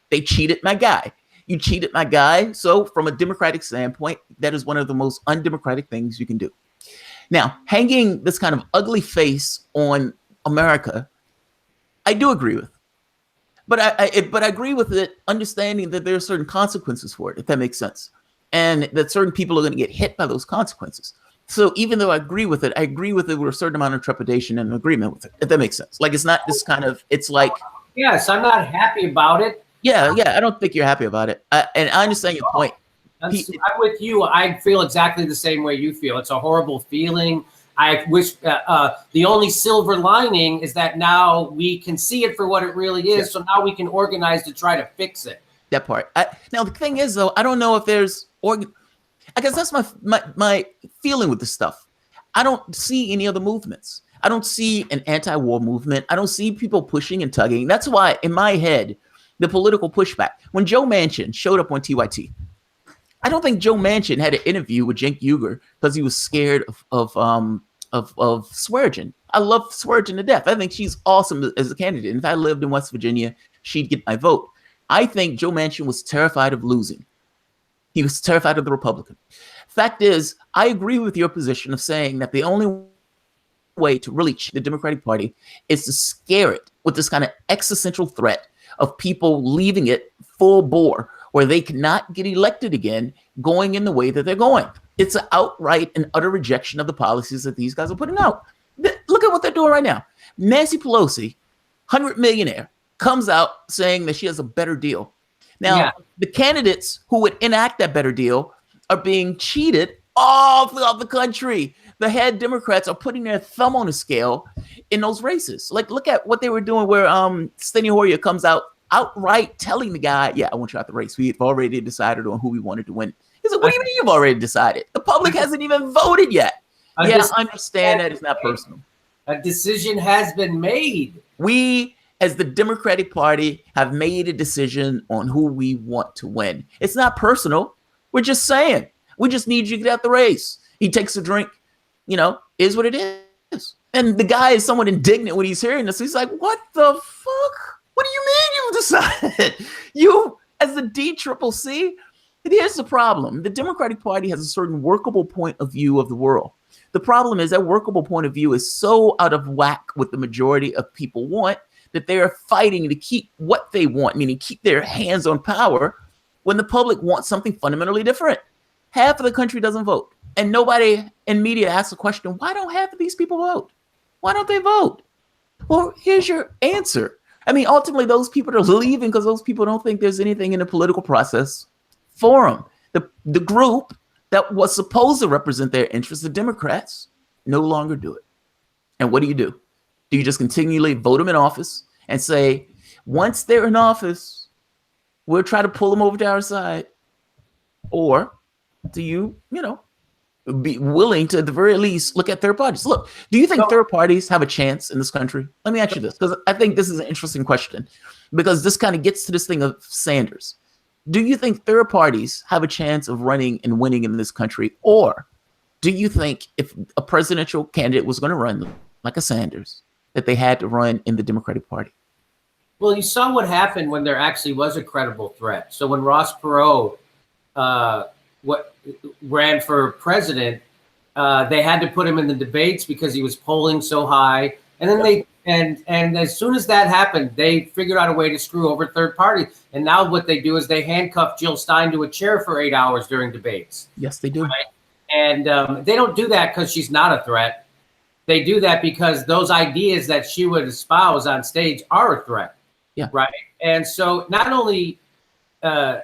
Speaker 1: they cheated my guy. You cheated my guy. So from a Democratic standpoint, that is one of the most undemocratic things you can do. Now, hanging this kind of ugly face on America, I do agree with. But I agree with it, understanding that there are certain consequences for it, if that makes sense. And that certain people are going to get hit by those consequences. So even though I agree with it with a certain amount of trepidation and agreement with it, if that makes sense. Like, it's not this kind of, it's like.
Speaker 2: Yes, I'm not happy about it.
Speaker 1: Yeah, I don't think you're happy about it. And I understand your point.
Speaker 2: I'm with you. I feel exactly the same way you feel. It's a horrible feeling. I wish the only silver lining is that now we can see it for what it really is. Yeah. So now we can organize to try to fix it.
Speaker 1: That part. Now, the thing is, though, I don't know if there's I guess that's my feeling with this stuff. I don't see any other movements. I don't see an anti-war movement. I don't see people pushing and tugging. That's why, in my head, the political pushback. When Joe Manchin showed up on TYT, I don't think Joe Manchin had an interview with Cenk Uygur because he was scared of Swearengin. I love Swearengin to death. I think she's awesome as a candidate. And if I lived in West Virginia, she'd get my vote. I think Joe Manchin was terrified of losing. He was terrified of the Republican. Fact is, I agree with your position of saying that the only way to really cheat the Democratic Party is to scare it with this kind of existential threat of people leaving it full bore, where they cannot get elected again, going in the way that they're going. It's an outright and utter rejection of the policies that these guys are putting out. Look at what they're doing right now. Nancy Pelosi, 100 millionaire, comes out saying that she has a better deal. Now, the candidates who would enact that better deal are being cheated all throughout the country. The head Democrats are putting their thumb on the scale in those races. Like, look at what they were doing where Steny Hoyer comes out outright telling the guy, yeah, I want you out the race. We've already decided on who we wanted to win. He's like, what do you mean you've already decided? The public hasn't even voted yet. I understand that it's not personal.
Speaker 2: A decision has been made.
Speaker 1: We, as the Democratic Party, have made a decision on who we want to win. It's not personal. We're just saying, we just need you to get out the race. He takes a drink, is what it is. And the guy is somewhat indignant when he's hearing this. He's like, what the fuck? What do you mean you've decided? You, as the DCCC, here's the problem. The Democratic Party has a certain workable point of view of the world. The problem is that workable point of view is so out of whack with the majority of people want that they are fighting to keep what they want, meaning keep their hands on power, when the public wants something fundamentally different. Half of the country doesn't vote. And nobody in media asks the question, why don't half of these people vote? Why don't they vote? Well, here's your answer. I mean, ultimately, those people are leaving because those people don't think there's anything in the political process for them. The group that was supposed to represent their interests, the Democrats, no longer do it. And what do? Do you just continually vote them in office and say, once they're in office, we'll try to pull them over to our side? Or do you, be willing to, at the very least, look at third parties? Look, do you think third parties have a chance in this country? Let me ask you this, because I think this is an interesting question, because this kind of gets to this thing of Sanders. Do you think third parties have a chance of running and winning in this country? Or do you think if a presidential candidate was going to run like a Sanders, that they had to run in the Democratic Party?
Speaker 2: Well, you saw what happened when there actually was a credible threat. So when Ross Perot ran for president, they had to put him in the debates because he was polling so high. And then and as soon as that happened, they figured out a way to screw over third party. And now what they do is they handcuff Jill Stein to a chair for 8 hours during debates.
Speaker 1: Yes, they do.
Speaker 2: Right? And they don't do that because she's not a threat. They do that because those ideas that she would espouse on stage are a threat.
Speaker 1: Yeah.
Speaker 2: Right. And so not only do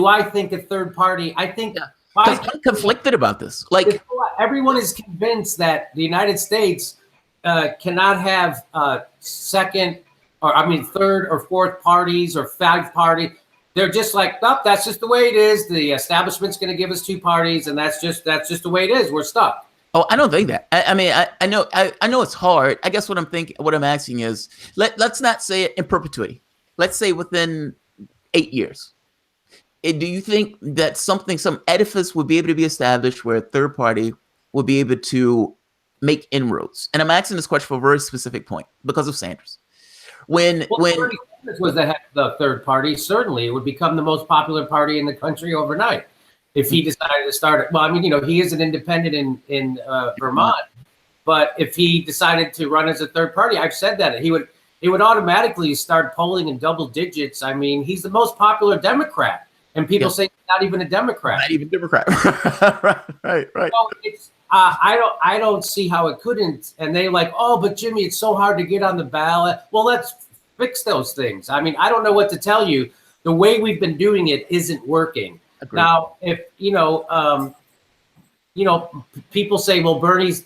Speaker 2: I think a third party? I think
Speaker 1: I'm conflicted about this. Like,
Speaker 2: everyone is convinced that the United States cannot have third or fourth parties or fifth party. They're just like, nope, that's just the way it is. The establishment's going to give us two parties, and that's just the way it is. We're stuck.
Speaker 1: Oh, I don't think that. I mean, I know it's hard. I guess what I'm asking is, let's not say it in perpetuity. Let's say within 8 years. Do you think that some edifice would be able to be established where a third party will be able to make inroads? And I'm asking this question for a very specific point because of Sanders. When
Speaker 2: Bernie Sanders was the third party, certainly it would become the most popular party in the country overnight if he decided to start it. Well, I mean, he is an independent in Vermont, but if he decided to run as a third party, I've said that it would automatically start polling in double digits. I mean, he's the most popular Democrat, and people say he's not even a Democrat.
Speaker 1: Not even Democrat. right.
Speaker 2: So it's I don't see how it couldn't. And they like, oh, but Jimmy, it's so hard to get on the ballot. Well, let's fix those things. I mean, I don't know what to tell you. The way we've been doing it isn't working. Agreed. Now, if people say, well, Bernie's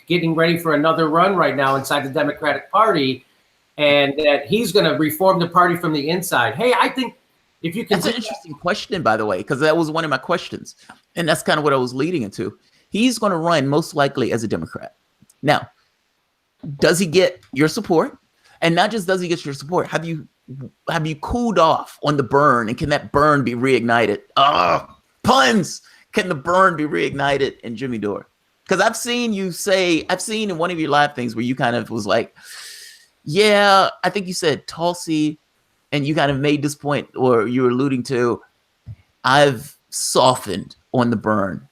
Speaker 2: getting ready for another run right now inside the Democratic Party, and that he's going to reform the party from the inside. Hey, I think if you can.
Speaker 1: That's an interesting question, by the way, because that was one of my questions, and that's kind of what I was leading into. He's going to run most likely as a Democrat. Now, does he get your support? And not just does he get your support, have you cooled off on the burn, and can that burn be reignited? Puns! Can the burn be reignited in Jimmy Dore? Because I've seen in one of your live things where you kind of was like, yeah, I think you said Tulsi, and you kind of made this point, or you were alluding to, I've softened on the burn.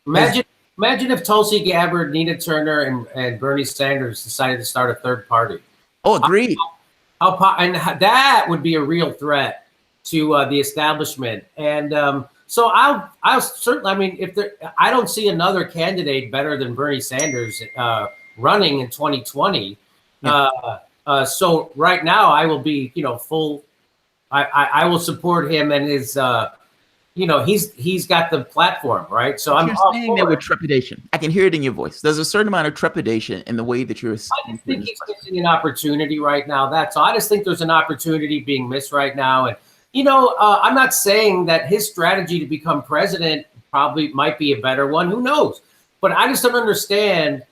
Speaker 2: Imagine if Tulsi Gabbard, Nina Turner, and Bernie Sanders decided to start a third party.
Speaker 1: Oh, agreed.
Speaker 2: And that would be a real threat to the establishment. And so I'll certainly. I mean, I don't see another candidate better than Bernie Sanders running in 2020. Yeah. So right now, I will be full. I will support him and his. He's got the platform, right? So I'm
Speaker 1: saying that with trepidation. I can hear it in your voice. There's a certain amount of trepidation in the way that you're.
Speaker 2: I just think he's missing an opportunity right now. That's all. I just think there's an opportunity being missed right now. And, I'm not saying that his strategy to become president probably might be a better one. Who knows? But I just don't understand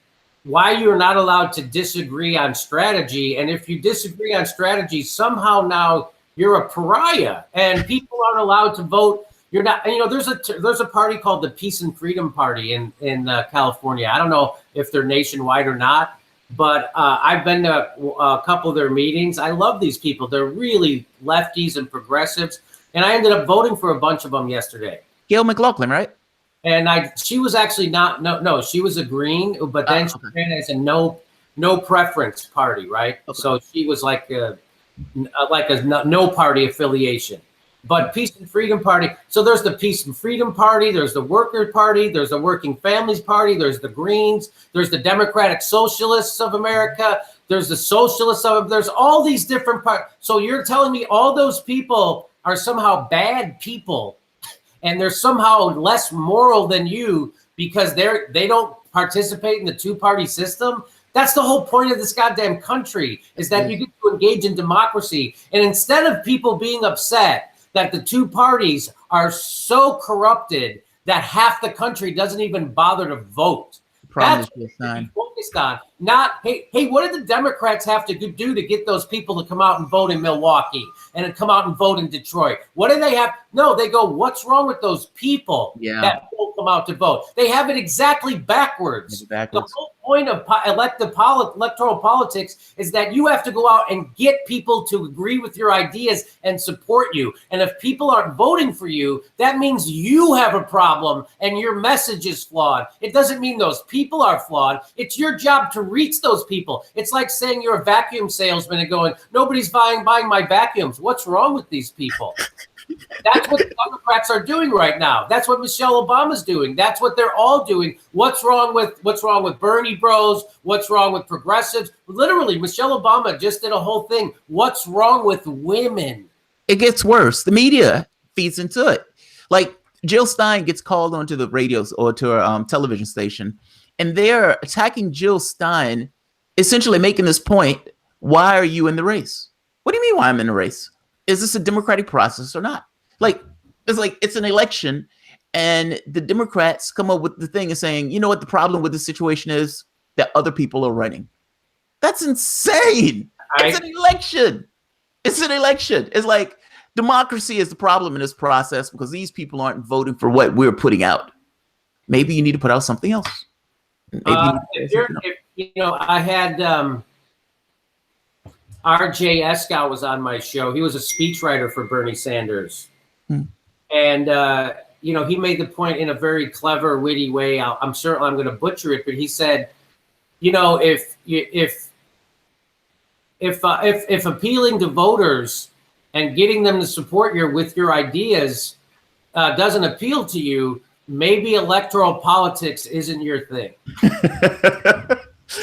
Speaker 2: why you're not allowed to disagree on strategy. And if you disagree on strategy, somehow now you're a pariah and people aren't allowed to vote. You're not, there's a party called the Peace and Freedom Party in California. I don't know if they're nationwide or not, but I've been to a couple of their meetings. I love these people. They're really lefties and progressives. And I ended up voting for a bunch of them yesterday.
Speaker 1: Gail McLaughlin, right?
Speaker 2: And she was actually no, she was a Green, but then she ran as a no preference party, right? Okay. So she was like a no party affiliation. But Peace and Freedom Party. So there's the Peace and Freedom Party. There's the Worker Party. There's the Working Families Party. There's the Greens. There's the Democratic Socialists of America. There's the Socialists of. There's all these different parties. So you're telling me all those people are somehow bad people, and they're somehow less moral than you because they don't participate in the two-party system? That's the whole point of this goddamn country, is that you get to engage in democracy. And instead of people being upset that the two parties are so corrupted that half the country doesn't even bother to vote. That's what we're focused on. Not, hey, what did the Democrats have to do to get those people to come out and vote in Milwaukee and to come out and vote in Detroit? What do they have? No, they go, what's wrong with those people that won't come out to vote? They have it exactly backwards. The whole point of electoral politics is that you have to go out and get people to agree with your ideas and support you. And if people aren't voting for you, that means you have a problem and your message is flawed. It doesn't mean those people are flawed. It's your job to reach those people. It's like saying you're a vacuum salesman and going, nobody's buying my vacuums. What's wrong with these people? That's what the Democrats are doing right now. That's what Michelle Obama's doing. That's what they're all doing. What's wrong with Bernie Bros? What's wrong with progressives? Literally, Michelle Obama just did a whole thing. What's wrong with women?
Speaker 1: It gets worse. The media feeds into it. Like Jill Stein gets called onto the radios or to a television station, and they're attacking Jill Stein, essentially making this point: why are you in the race? What do you mean why I'm in the race? Is this a democratic process or not? It's an election, And the Democrats come up with the thing of saying, you know what the problem with the situation is? That other people are running. That's insane. It's an election. It's an election. It's like democracy is the problem in this process because these people aren't voting for what we're putting out. Maybe you need to put out something else.
Speaker 2: I had RJ Escott was on my show. He was a speechwriter for Bernie Sanders. And, he made the point in a very clever, witty way. I'm certain I'm going to butcher it, but he said, if appealing to voters and getting them to support you with your ideas doesn't appeal to you, maybe electoral politics isn't your thing.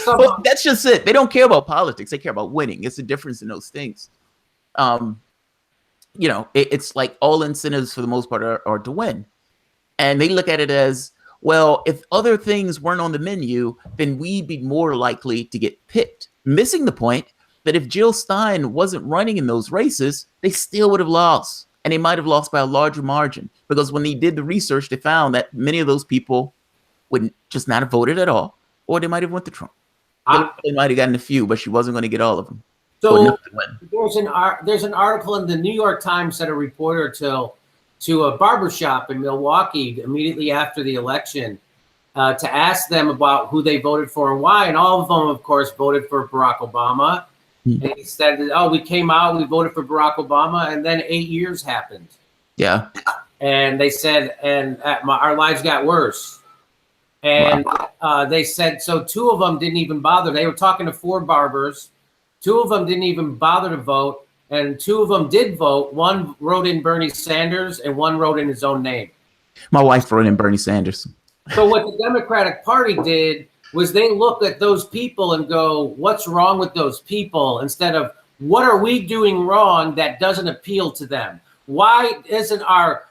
Speaker 1: Well, that's just it. They don't care about politics. They care about winning. It's the difference in those things. It's like all incentives for the most part are to win. And they look at it as, well, if other things weren't on the menu, then we'd be more likely to get picked. Missing the point that if Jill Stein wasn't running in those races, they still would have lost. And they might have lost by a larger margin. Because when they did the research, they found that many of those people would just not have voted at all. Or they might have went to Trump. They might have gotten a few, but she wasn't going to get all of them.
Speaker 2: So there's an article in the New York Times that a reporter to a barbershop in Milwaukee immediately after the election to ask them about who they voted for and why. And all of them, of course, voted for Barack Obama. And he said, we came out, we voted for Barack Obama, and then 8 years happened.
Speaker 1: Yeah.
Speaker 2: And they said, our lives got worse. And they said, so 2 of them didn't even bother. They were talking to 4 barbers. 2 of them didn't even bother to vote. And 2 of them did vote. 1 wrote in Bernie Sanders and 1 wrote in his own name.
Speaker 1: My wife wrote in Bernie Sanders.
Speaker 2: So what the Democratic Party did was they look at those people and go, what's wrong with those people? Instead of what are we doing wrong that doesn't appeal to them? Why isn't our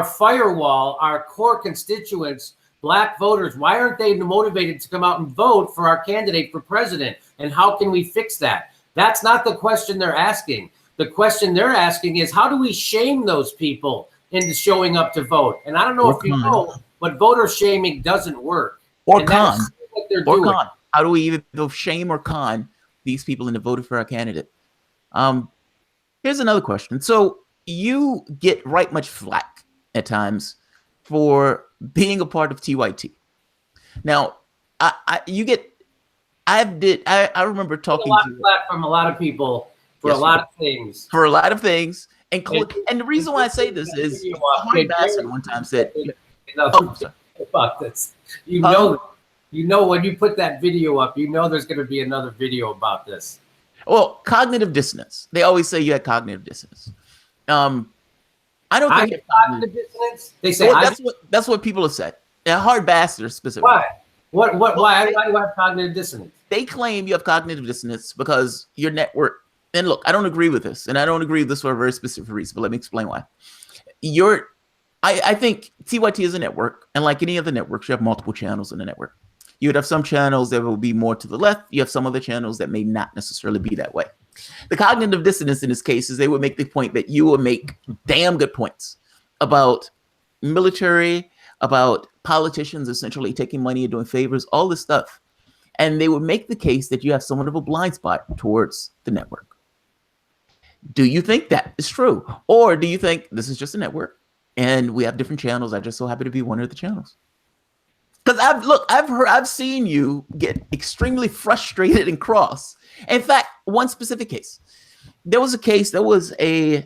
Speaker 2: firewall, our core constituents, Black voters, why aren't they motivated to come out and vote for our candidate for president? And how can we fix that? That's not the question they're asking. The question they're asking is, how do we shame those people into showing up to vote? And I don't know if you know, but voter shaming doesn't work.
Speaker 1: Or con. How do we either shame or con these people into voting for our candidate? Here's another question. So you get right much flack at times for being a part of TYT. Now, I remember talking to
Speaker 2: flack from a lot of people for a lot of things.
Speaker 1: For a lot of things. And the reason why I say this is Harry Bassett one time said
Speaker 2: about this. You know when you put that video up, there's going to be another video about this.
Speaker 1: Well, cognitive dissonance. They always say you had cognitive dissonance. I don't think
Speaker 2: cognitive dissonance. They say
Speaker 1: that's what people have said. Hard Bassett specifically.
Speaker 2: Why? Why do I have cognitive dissonance? They
Speaker 1: claim you have cognitive dissonance because your network. And look, I don't agree with this, and I don't agree with this for a very specific reason. But let me explain why. I think TYT is a network, and like any other networks, you have multiple channels in the network. You would have some channels that will be more to the left. You have some other channels that may not necessarily be that way. The cognitive dissonance in this case is they would make the point that you would make damn good points about military, about politicians essentially taking money and doing favors, all this stuff. And they would make the case that you have somewhat of a blind spot towards the network. Do you think that is true? Or do you think this is just a network and we have different channels? I just so happen to be one of the channels. Because I've seen you get extremely frustrated and cross. In fact, one specific case, there was a case, I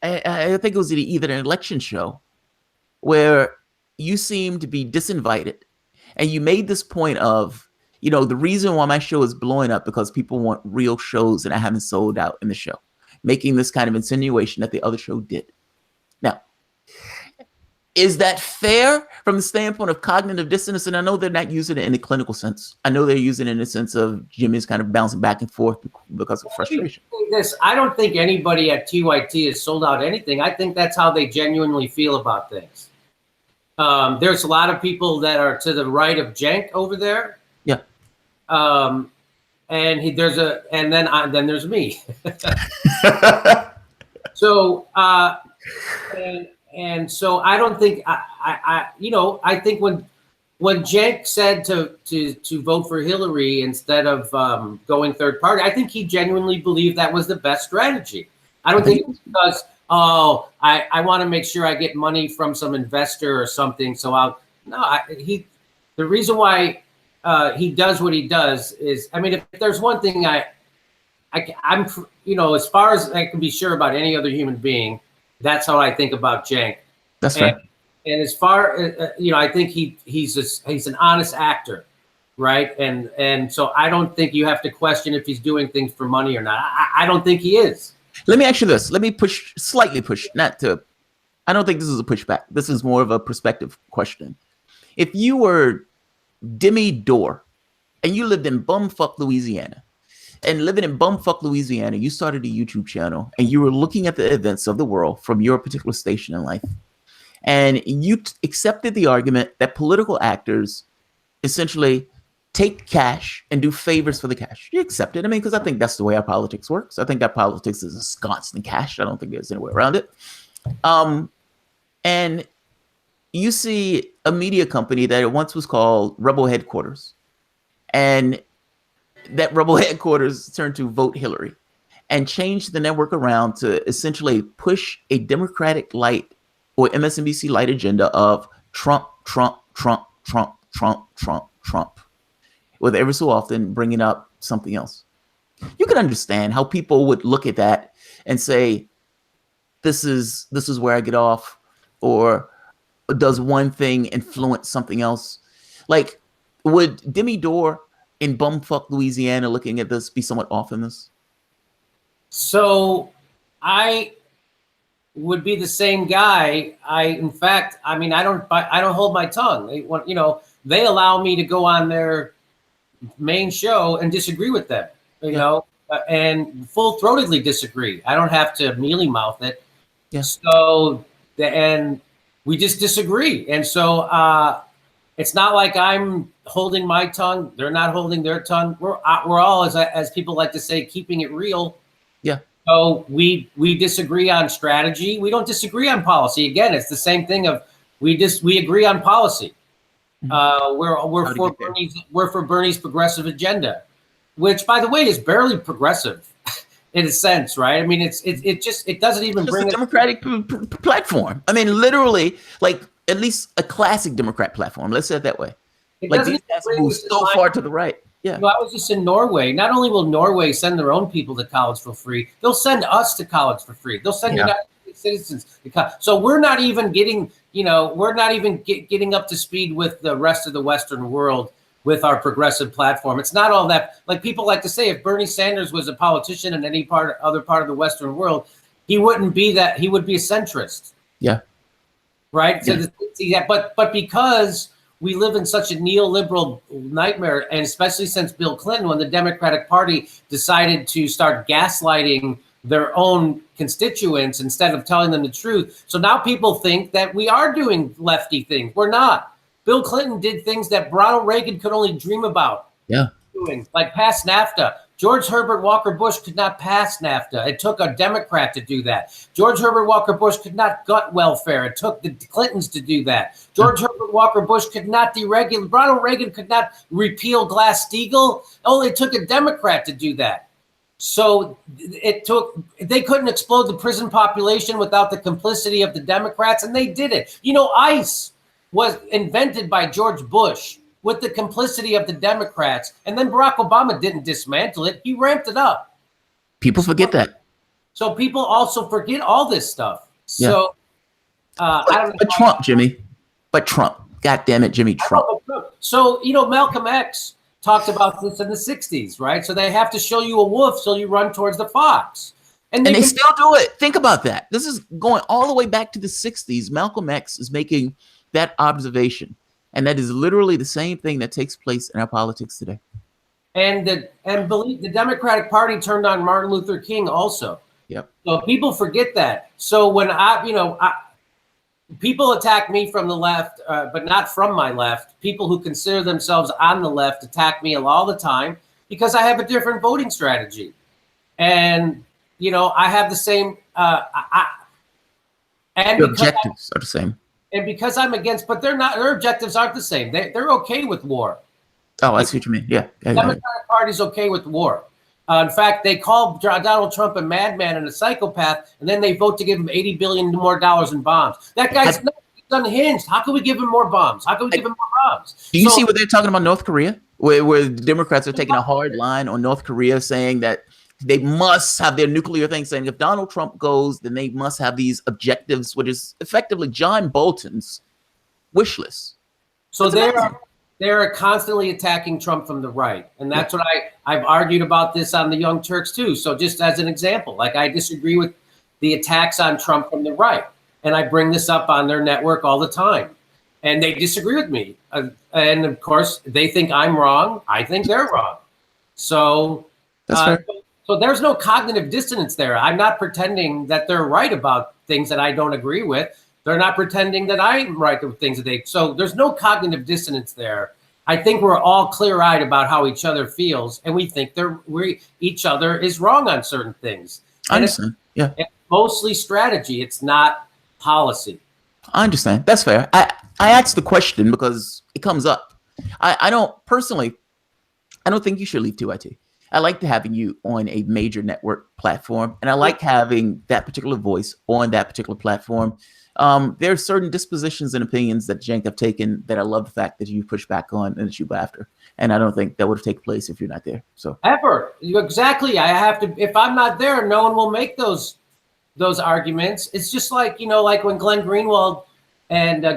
Speaker 1: think it was either an election show where you seemed to be disinvited. And you made this point of, the reason why my show is blowing up because people want real shows and I haven't sold out in the show, making this kind of insinuation that the other show did. Now, is that fair from the standpoint of cognitive dissonance? And I know they're not using it in a clinical sense. I know they're using it in the sense of Jimmy's kind of bouncing back and forth because of frustration.
Speaker 2: I don't think anybody at TYT has sold out anything. I think that's how they genuinely feel about things. There's a lot of people that are to the right of Cenk over there.
Speaker 1: Yeah.
Speaker 2: And then there's me. So And so I don't think I think when Cenk said to vote for Hillary instead of going third party, I think he genuinely believed that was the best strategy. I don't think it was because, I want to make sure I get money from some investor or something. So the reason why he does what he does is, I mean, if there's one thing I'm, as far as I can be sure about any other human being, that's how I think about Cenk.
Speaker 1: That's fair.
Speaker 2: And as far as, I think he's an honest actor, right? And so I don't think you have to question if he's doing things for money or not. I don't think he is.
Speaker 1: Let me ask you this. Let me slightly push, not to, I don't think this is a pushback. This is more of a perspective question. If you were Demi Dore and you lived in bumfuck Louisiana, and living in bumfuck Louisiana, you started a YouTube channel and you were looking at the events of the world from your particular station in life. And you accepted the argument that political actors essentially take cash and do favors for the cash. You accept it. I mean, because I think that's the way our politics works. I think our politics is ensconced in cash. I don't think there's any way around it. And you see a media company that once was called Rebel Headquarters. And that Rebel Headquarters turned to vote Hillary and changed the network around to essentially push a Democratic light or MSNBC light agenda of Trump, Trump, Trump, Trump, Trump, Trump, Trump, with every so often bringing up something else. You can understand how people would look at that and say, this is where I get off, or does one thing influence something else? Like, would Demi Dore in bumfuck Louisiana looking at this be somewhat off in this?
Speaker 2: So I would be the same guy. In fact, I mean, I don't hold my tongue. They allow me to go on their main show and disagree with them, and full-throatedly disagree. I don't have to mealy mouth it.
Speaker 1: Yeah.
Speaker 2: So, and we just disagree. And so, it's not like I'm holding my tongue. They're not holding their tongue. We're all, as people like to say, keeping it real.
Speaker 1: Yeah.
Speaker 2: So we disagree on strategy. We don't disagree on policy. Again, it's the same thing of we agree on policy. We're for Bernie's progressive agenda, which, by the way, is barely progressive in a sense, right? I mean, it doesn't even bring
Speaker 1: a Democratic platform. I mean, literally, like, at least a classic Democrat platform. Let's say it that way. Like, these guys move so far to the right. Yeah.
Speaker 2: I was just in Norway. Not only will Norway send their own people to college for free, they'll send us to college for free. They'll send United States citizens to college. So we're not even getting, getting up to speed with the rest of the Western world with our progressive platform. It's not all that, like people like to say, if Bernie Sanders was a politician in any other part of the Western world, he wouldn't be that. He would be a centrist.
Speaker 1: Yeah.
Speaker 2: Right.
Speaker 1: Yeah.
Speaker 2: So but because we live in such a neoliberal nightmare, and especially since Bill Clinton, when the Democratic Party decided to start gaslighting their own constituents instead of telling them the truth. So now people think that we are doing lefty things. We're not. Bill Clinton did things that Ronald Reagan could only dream about doing, like pass NAFTA. George Herbert Walker Bush could not pass NAFTA. It took a Democrat to do that. George Herbert Walker Bush could not gut welfare. It took the Clintons to do that. George Herbert Walker Bush could not deregulate. Ronald Reagan could not repeal Glass-Steagall. Only took a Democrat to do that. So they couldn't explode the prison population without the complicity of the Democrats, and they did it. ICE was invented by George Bush with the complicity of the Democrats. And then Barack Obama didn't dismantle it. He ramped it up.
Speaker 1: People forget that.
Speaker 2: So people also forget all this stuff. So I don't know.
Speaker 1: But Trump, Jimmy. But Trump. God damn it, Jimmy Trump.
Speaker 2: So, Malcolm X talked about this in the 60s, right? So they have to show you a wolf so you run towards the fox. And they
Speaker 1: still do it. Think about that. This is going all the way back to the 60s. Malcolm X is making that observation. And that is literally the same thing that takes place in our politics today.
Speaker 2: And the Democratic Party turned on Martin Luther King also.
Speaker 1: Yep.
Speaker 2: So people forget that. So when people attack me from the left, but not from my left. People who consider themselves on the left attack me all the time because I have a different voting strategy. And, I have the same, And
Speaker 1: Your
Speaker 2: because
Speaker 1: objectives are the same.
Speaker 2: and because I'm against, but they're not. Their objectives aren't the same. They're okay with war.
Speaker 1: Oh, I see what you mean. Yeah.
Speaker 2: Democratic Party's okay with war. In fact, they call Donald Trump a madman and a psychopath, and then they vote to give him $80 billion more in bombs. That guy's unhinged. How can we give him more bombs? How can we give him more bombs?
Speaker 1: Do you see what they're talking about North Korea, where the Democrats are taking a hard line on North Korea, saying that they must have their nuclear thing, saying if Donald Trump goes, then they must have these objectives, which is effectively John Bolton's wish list.
Speaker 2: So they're constantly attacking Trump from the right. And that's what I've argued about this on the Young Turks too. So just as an example, like I disagree with the attacks on Trump from the right. And I bring this up on their network all the time. And they disagree with me. And of course, they think I'm wrong. I think they're wrong. So, so there's no cognitive dissonance there. I'm not pretending that they're right about things that I don't agree with. They're not pretending that I'm right with things that they. So there's no cognitive dissonance there. I think we're all clear-eyed about how each other feels, and we think each other is wrong on certain things.
Speaker 1: I understand.
Speaker 2: It's mostly strategy. It's not policy.
Speaker 1: I understand. That's fair. I asked the question because it comes up. I don't personally. I don't think you should leave TYT. I like having you on a major network platform, and I like having that particular voice on that particular platform. There are certain dispositions and opinions that Cenk have taken that I love the fact that you push back on and that you go after. And I don't think that would have taken place if you're not there. So
Speaker 2: exactly. I have to, if I'm not there, no one will make those arguments. It's just like, like when Glenn Greenwald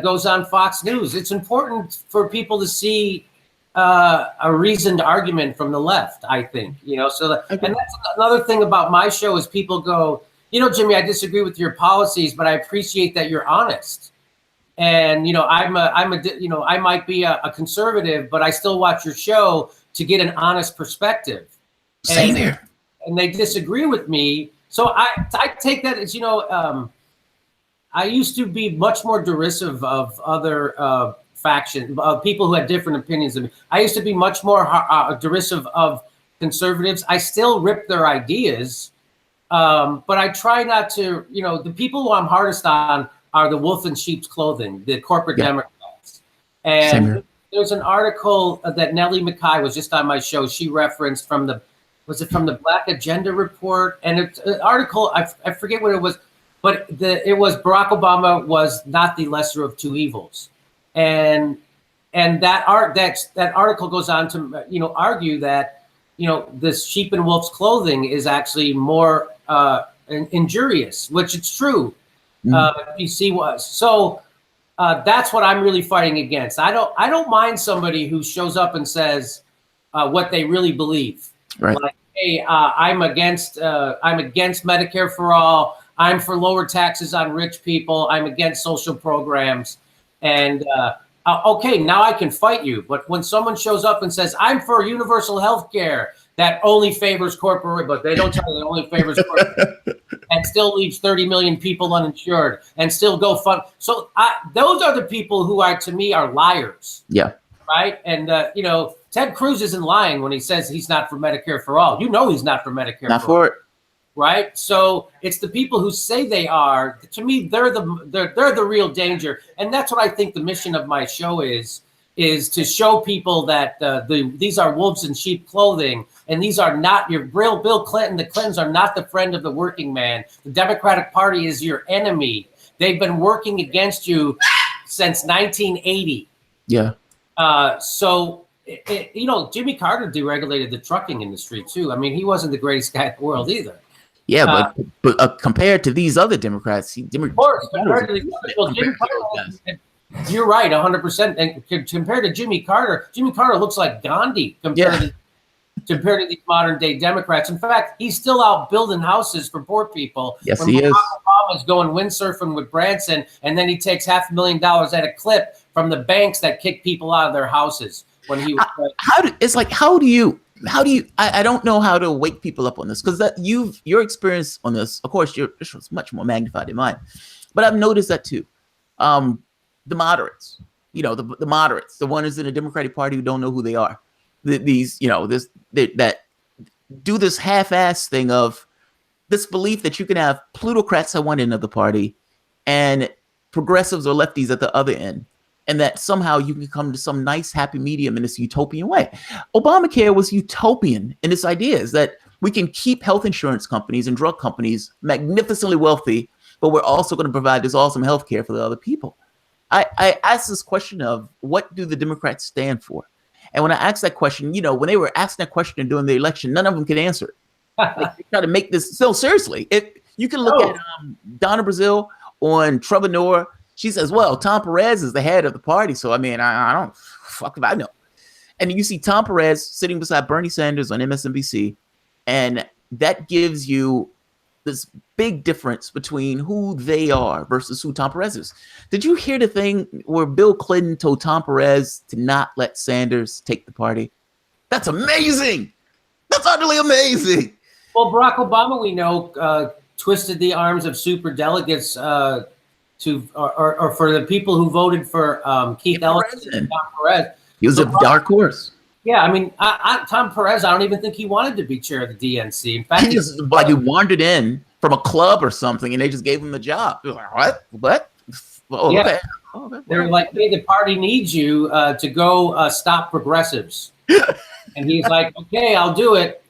Speaker 2: goes on Fox News, it's important for people to see a reasoned argument from the left, I think, so and that's another thing about my show is people go, Jimmy, I disagree with your policies, but I appreciate that you're honest. And, I might be a conservative, but I still watch your show to get an honest perspective.
Speaker 1: Same here.
Speaker 2: And they disagree with me. So I take that as, I used to be much more derisive of other factions, people who had different opinions than me. I used to be much more derisive of conservatives. I still rip their ideas. But I try not to, the people who I'm hardest on are the wolf in sheep's clothing, the corporate Democrats. And there's an article that Nellie McKay was just on my show. She referenced from the Black Agenda Report? And it's an article, I forget what it was, but it was Barack Obama was not the lesser of two evils. And that article goes on to, argue that, this sheep in wolf's clothing is actually more injurious, which it's true. You see what? So that's what I'm really fighting against. I don't mind somebody who shows up and says what they really believe.
Speaker 1: Right.
Speaker 2: Like, hey, I'm against Medicare for all. I'm for lower taxes on rich people. I'm against social programs. And okay, now I can fight you. But when someone shows up and says, I'm for universal health care that only favors corporate, but they don't tell you that only favors corporate, and still leaves 30 million people uninsured and still go fund. So those are the people who to me are liars.
Speaker 1: Yeah.
Speaker 2: Right. And, Ted Cruz isn't lying when he says he's not for Medicare for all. He's not for Medicare
Speaker 1: not for it.
Speaker 2: Right. So it's the people who say they are. To me, they're the real danger. And that's what I think the mission of my show is to show people that these are wolves in sheep clothing. And these are not your real Bill Clinton. The Clintons are not the friend of the working man. The Democratic Party is your enemy. They've been working against you since 1980.
Speaker 1: Yeah.
Speaker 2: So, Jimmy Carter deregulated the trucking industry, too. I mean, he wasn't the greatest guy in the world either.
Speaker 1: Yeah, but compared to these other Democrats,
Speaker 2: of course, you're right, 100%. And compared to Jimmy Carter looks like Gandhi compared to these modern day Democrats. In fact, he's still out building houses for poor people.
Speaker 1: Yes, he is.
Speaker 2: Obama's going windsurfing with Branson, and then he takes $500,000 at a clip from the banks that kick people out of their houses when he was.
Speaker 1: How do you? I don't know how to wake people up on this because your experience on this, of course, yours was much more magnified than mine, but I've noticed that too. The moderates, the moderates, the ones in the Democratic Party who don't know who they are, that do this half-ass thing of this belief that you can have plutocrats at one end of the party and progressives or lefties at the other end, and that somehow you can come to some nice happy medium in this utopian way. Obamacare was utopian in its ideas that we can keep health insurance companies and drug companies magnificently wealthy, but we're also going to provide this awesome health care for the other people. I asked this question of what do the Democrats stand for? And when I asked that question, when they were asking that question during the election, none of them could answer it. Like, they try to make this so seriously. If you can look at Donna Brazile on Trevor Noah, she says, well, Tom Perez is the head of the party. So, I mean, I don't fuck if I know. And you see Tom Perez sitting beside Bernie Sanders on MSNBC, and that gives you this big difference between who they are versus who Tom Perez is. Did you hear the thing where Bill Clinton told Tom Perez to not let Sanders take the party? That's amazing. That's utterly amazing.
Speaker 2: Well, Barack Obama, we know, twisted the arms of super delegates or for the people who voted for Keith Ellison and Tom Perez.
Speaker 1: He was a dark horse.
Speaker 2: Yeah, I mean, Tom Perez, I don't even think he wanted to be chair of the DNC. In fact,
Speaker 1: he wandered in from a club or something, and they just gave him the job. Like, what? Oh,
Speaker 2: yeah.
Speaker 1: Okay.
Speaker 2: They're like, hey, the party needs you to go stop progressives. And he's like, okay, I'll do it.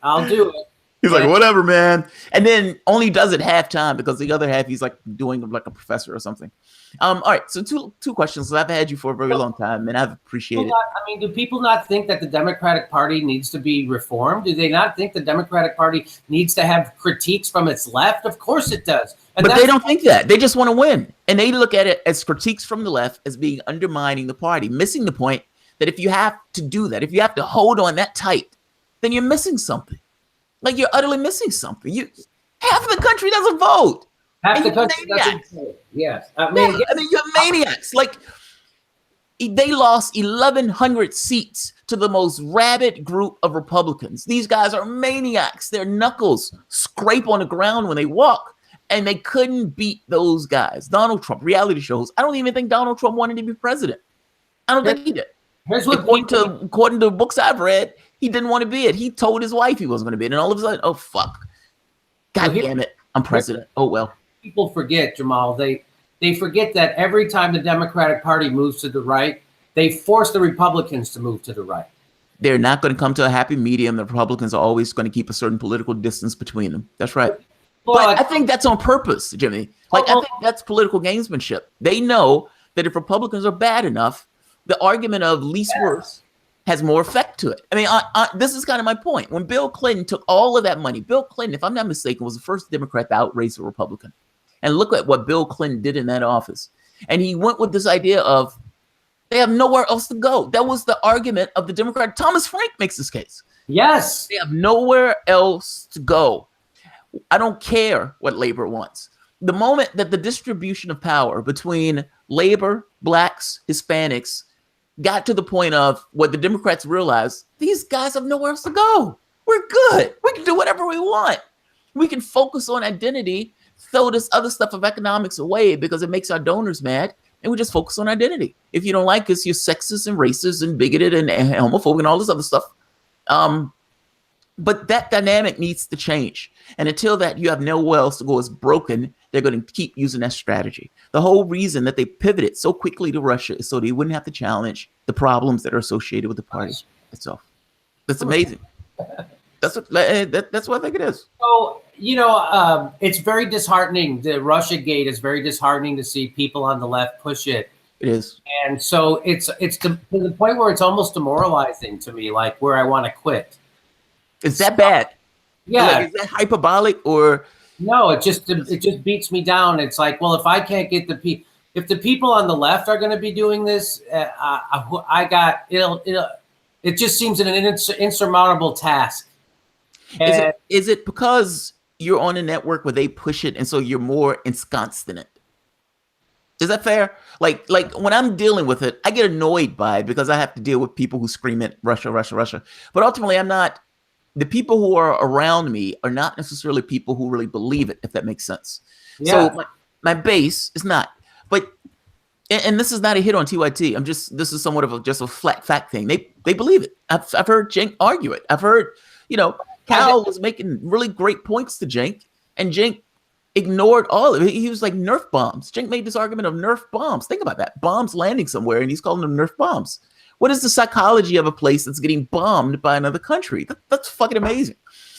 Speaker 2: He's
Speaker 1: like, whatever, man. And then only does it halftime because the other half he's like doing like a professor or something. All right, so two questions. I've had you for a very long time, and I've appreciated it.
Speaker 2: I mean, do people not think that the Democratic Party needs to be reformed? Do they not think the Democratic Party needs to have critiques from its left? Of course it does.
Speaker 1: But they don't think that. They just want to win. And they look at it as critiques from the left as being undermining the party, missing the point that if you have to do that, if you have to hold on that tight, then you're missing something. Like, you're utterly missing something. Half of the country doesn't vote.
Speaker 2: Half the country doesn't vote. Yes. I mean,
Speaker 1: you're maniacs. Like, they lost 1,100 seats to the most rabid group of Republicans. These guys are maniacs. Their knuckles scrape on the ground when they walk, and they couldn't beat those guys. Donald Trump, reality shows. I don't even think Donald Trump wanted to be president. I don't think he did. According to books I've read, he didn't want to be it. He told his wife he wasn't going to be it. And all of a sudden, oh, fuck. God damn it. I'm president. Oh, well.
Speaker 2: People forget, Jamal. They forget that every time the Democratic Party moves to the right, they force the Republicans to move to the right.
Speaker 1: They're not going to come to a happy medium. The Republicans are always going to keep a certain political distance between them. That's right. But I think that's on purpose, Jimmy. I think that's political gamesmanship. They know that if Republicans are bad enough, the argument of least worse has more effect to it. I mean, this is kind of my point. When Bill Clinton took all of that money, Bill Clinton, if I'm not mistaken, was the first Democrat to outrace a Republican. And look at what Bill Clinton did in that office. And he went with this idea of they have nowhere else to go. That was the argument of the Democrat. Thomas Frank makes this case.
Speaker 2: Yes.
Speaker 1: They have nowhere else to go. I don't care what labor wants. The moment that the distribution of power between labor, blacks, Hispanics got to the point of what the Democrats realized, these guys have nowhere else to go. We're good. We can do whatever we want. We can focus on identity, throw this other stuff of economics away because it makes our donors mad, and we just focus on identity. If you don't like us, you're sexist and racist and bigoted and homophobic and all this other stuff. But that dynamic needs to change. And until that, you have nowhere else to go. It's broken. They're going to keep using that strategy. The whole reason that they pivoted so quickly to Russia is so they wouldn't have to challenge the problems that are associated with the party itself. That's amazing. That's what I think it is.
Speaker 2: So, it's very disheartening. The Russia Gate is very disheartening to see people on the left push it.
Speaker 1: It is.
Speaker 2: And so it's to the point where it's almost demoralizing to me, like where I want to quit.
Speaker 1: Is that bad?
Speaker 2: Yeah.
Speaker 1: Like, is that hyperbolic or?
Speaker 2: No, it just beats me down. It's like, well, if I can't get if the people on the left are going to be doing this, it just seems an insurmountable task.
Speaker 1: Is it because you're on a network where they push it and so you're more ensconced in it? Is that fair? Like when I'm dealing with it, I get annoyed by it because I have to deal with people who scream at Russia, Russia, Russia. But ultimately, I'm not. The people who are around me are not necessarily people who really believe it, if that makes sense. Yeah. So my base is not. But and this is not a hit on TYT. This is somewhat of just a flat fact thing. They believe it. I've heard Cenk argue it. I've heard, Cal was making really great points to Cenk, and Cenk ignored all of it. He was like Nerf bombs. Cenk made this argument of Nerf bombs. Think about that. Bombs landing somewhere, and he's calling them Nerf bombs. What is the psychology of a place that's getting bombed by another country? That's fucking amazing.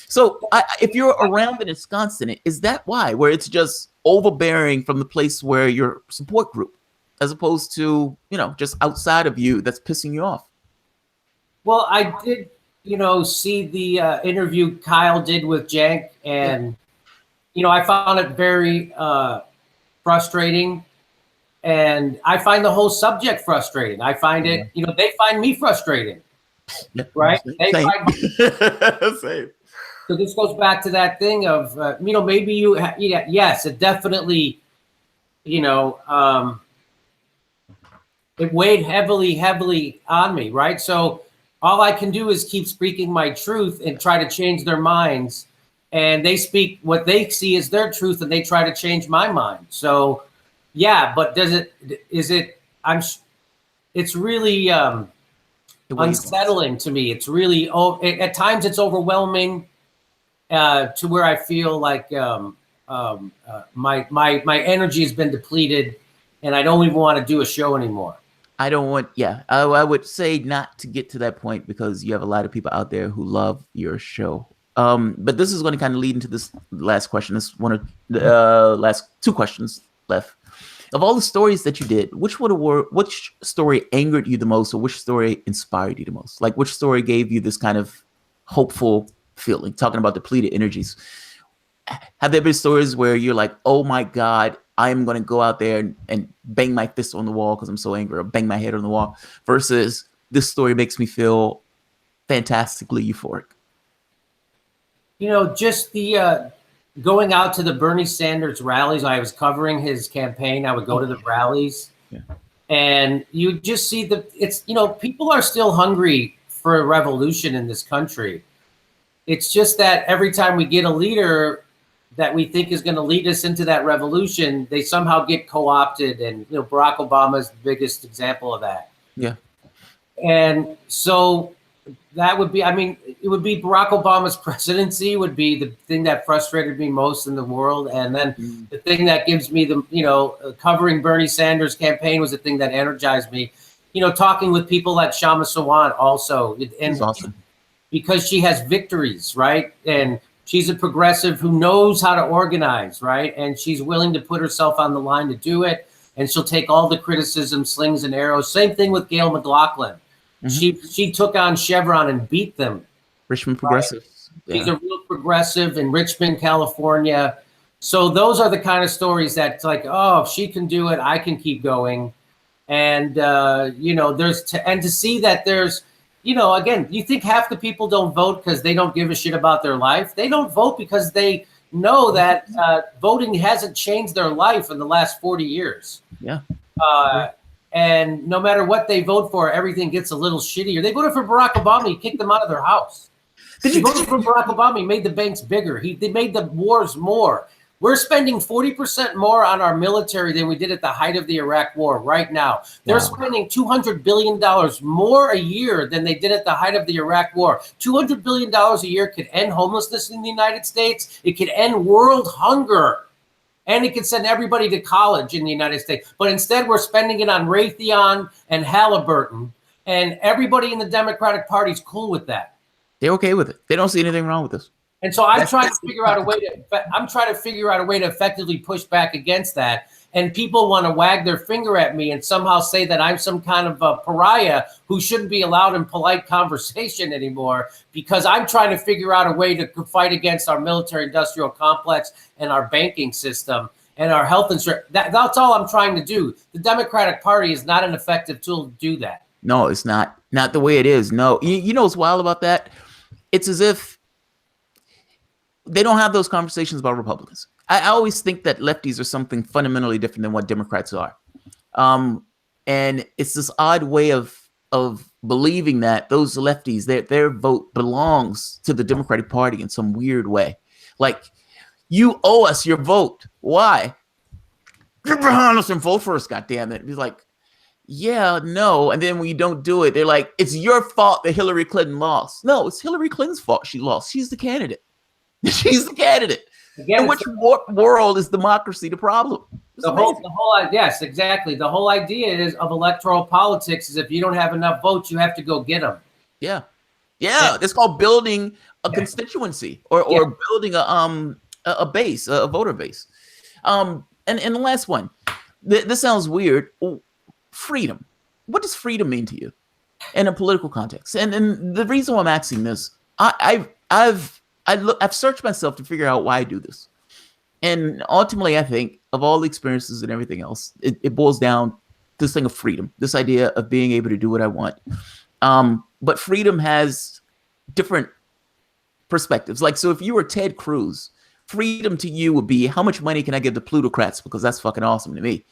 Speaker 1: So if you're around and it's constant, is that why? Where it's just overbearing from the place where your support group, as opposed to, just outside of you that's pissing you off?
Speaker 2: Well, I did, see the interview Kyle did with Cenk, and I found it very frustrating, and I find the whole subject frustrating. I find it, they find me frustrating, right?
Speaker 1: Same.
Speaker 2: Same. So this goes back to that thing of, maybe yes, it definitely, it weighed heavily on me, right? So all I can do is keep speaking my truth and try to change their minds. And they speak what they see as their truth, and they try to change my mind. So, yeah, but it's really unsettling to me. It's really, at times it's overwhelming to where I feel like my energy has been depleted, and I don't even want to do a show anymore.
Speaker 1: I would say not to get to that point, because you have a lot of people out there who love your show. But this is going to kind of lead into this last question. This one of the last two questions left. Of all the stories that you did, which story angered you the most, or which story inspired you the most? Like, which story gave you this kind of hopeful feeling? Talking about depleted energies. Have there been stories where you're like, oh my God, I'm going to go out there and bang my fist on the wall because I'm so angry, or bang my head on the wall, versus this story makes me feel fantastically euphoric?
Speaker 2: Just the going out to the Bernie Sanders rallies. I was covering his campaign. I would go to the rallies, and you just see people are still hungry for a revolution in this country. It's just that every time we get a leader that we think is going to lead us into that revolution, they somehow get co-opted. And, Barack Obama is the biggest example of that. Yeah. And so that would be, it would be Barack Obama's presidency would be the thing that frustrated me most in the world. And then the thing that gives me covering Bernie Sanders' campaign was the thing that energized me. Talking with people like Shama Sawant also. And awesome. Because she has victories, right? And she's a progressive who knows how to organize, right? And she's willing to put herself on the line to do it. And she'll take all the criticism, slings and arrows. Same thing with Gail McLaughlin. Mm-hmm. She took on Chevron and beat them.
Speaker 1: Richmond progressive.
Speaker 2: Right? She's a real progressive in Richmond, California. So those are the kind of stories that's like, oh, if she can do it, I can keep going. And, to see that there's, again, you think half the people don't vote because they don't give a shit about their life. They don't vote because they know that voting hasn't changed their life in the last 40 years.
Speaker 1: Yeah.
Speaker 2: And no matter what they vote for, everything gets a little shittier. They voted for Barack Obama. He kicked them out of their house. They voted for Barack Obama. He made the banks bigger. They made the wars more. We're spending 40% more on our military than we did at the height of the Iraq War right now. They're spending $200 billion more a year than they did at the height of the Iraq War. $200 billion a year could end homelessness in the United States. It could end world hunger. And it could send everybody to college in the United States. But instead, we're spending it on Raytheon and Halliburton. And everybody in the Democratic Party is cool with that.
Speaker 1: They're okay with it. They don't see anything wrong with this.
Speaker 2: And so I'm trying to figure out a way to effectively push back against that. And people want to wag their finger at me and somehow say that I'm some kind of a pariah who shouldn't be allowed in polite conversation anymore, because I'm trying to figure out a way to fight against our military industrial complex and our banking system and our health insurance. That's all I'm trying to do. The Democratic Party is not an effective tool to do that.
Speaker 1: No, it's not. Not the way it is. No. You know what's wild about that? It's as if they don't have those conversations about Republicans. I always think that lefties are something fundamentally different than what Democrats are. And it's this odd way of believing that those lefties, their vote belongs to the Democratic Party in some weird way. Like, you owe us your vote. Why? Get behind us and vote for us, goddammit. It's like, yeah, no. And then when you don't do it, they're like, it's your fault that Hillary Clinton lost. No, it's Hillary Clinton's fault she lost. She's the candidate. She's the candidate.
Speaker 2: Again,
Speaker 1: In which world is democracy the problem?
Speaker 2: Yes, exactly. The whole idea of electoral politics is if you don't have enough votes, you have to go get them.
Speaker 1: Yeah. Yeah. It's called building a constituency or building a base, a voter base. And the last one, this sounds weird. Freedom. What does freedom mean to you in a political context? And the reason why I'm asking this, I've searched myself to figure out why I do this. And ultimately, I think of all the experiences and everything else, it boils down to this thing of freedom, this idea of being able to do what I want. But freedom has different perspectives. Like, so if you were Ted Cruz, freedom to you would be how much money can I give the plutocrats because that's fucking awesome to me.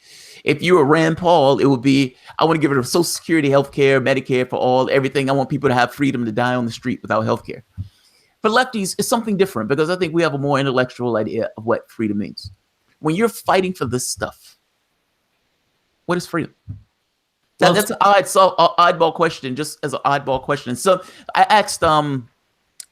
Speaker 1: If you were Rand Paul, it would be I want to give rid of Social Security, healthcare, Medicare for all, everything. I want people to have freedom to die on the street without healthcare. For lefties, it's something different because I think we have a more intellectual idea of what freedom means. When you're fighting for this stuff, what is freedom? That's an oddball question, just as an oddball question. So I asked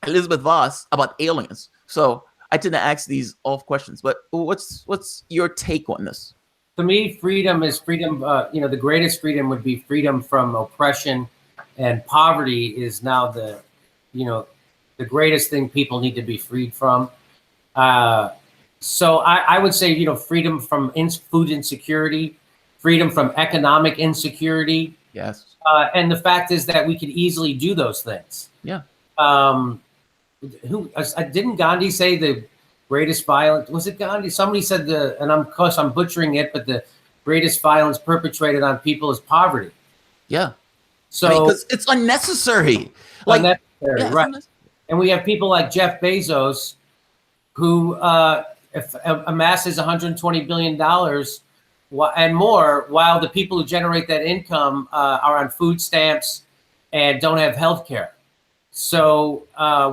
Speaker 1: Elizabeth Voss about aliens. So I tend to ask these off questions. But what's your take on this?
Speaker 2: To me, freedom is freedom. The greatest freedom would be freedom from oppression, and poverty is now the greatest thing people need to be freed from. So I would say, freedom from food insecurity, freedom from economic insecurity.
Speaker 1: Yes.
Speaker 2: And the fact is that we could easily do those things.
Speaker 1: Yeah.
Speaker 2: Didn't Gandhi say the greatest violence? Was it Gandhi? Somebody said of course I'm butchering it, but the greatest violence perpetrated on people is poverty.
Speaker 1: Yeah.
Speaker 2: So
Speaker 1: because it's unnecessary.
Speaker 2: Right. And we have people like Jeff Bezos, who amasses $120 billion and more, while the people who generate that income are on food stamps and don't have health care. So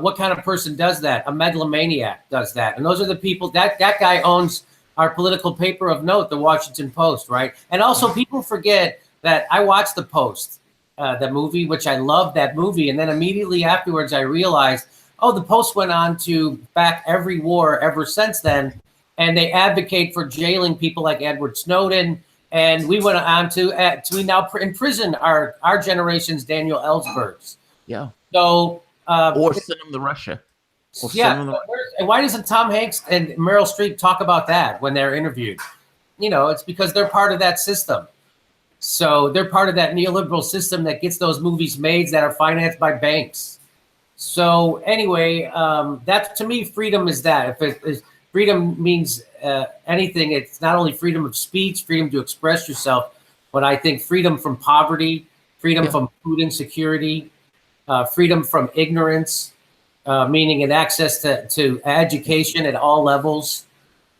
Speaker 2: what kind of person does that? A megalomaniac does that. And those are the people, that guy owns our political paper of note, the Washington Post, right? And also people forget that I watched The Post, the movie, which I loved that movie. And then immediately afterwards, I realized, the Post went on to back every war ever since then. And they advocate for jailing people like Edward Snowden. And we went on to now imprison our generation's Daniel Ellsbergs.
Speaker 1: Yeah.
Speaker 2: So,
Speaker 1: or send them to Russia.
Speaker 2: And why doesn't Tom Hanks and Meryl Streep talk about that when they're interviewed? It's because they're part of that system. So they're part of that neoliberal system that gets those movies made that are financed by banks. So anyway, that to me, freedom is that. If freedom means anything, it's not only freedom of speech, freedom to express yourself, but I think freedom from poverty, freedom from food insecurity, freedom from ignorance, meaning an access to education at all levels.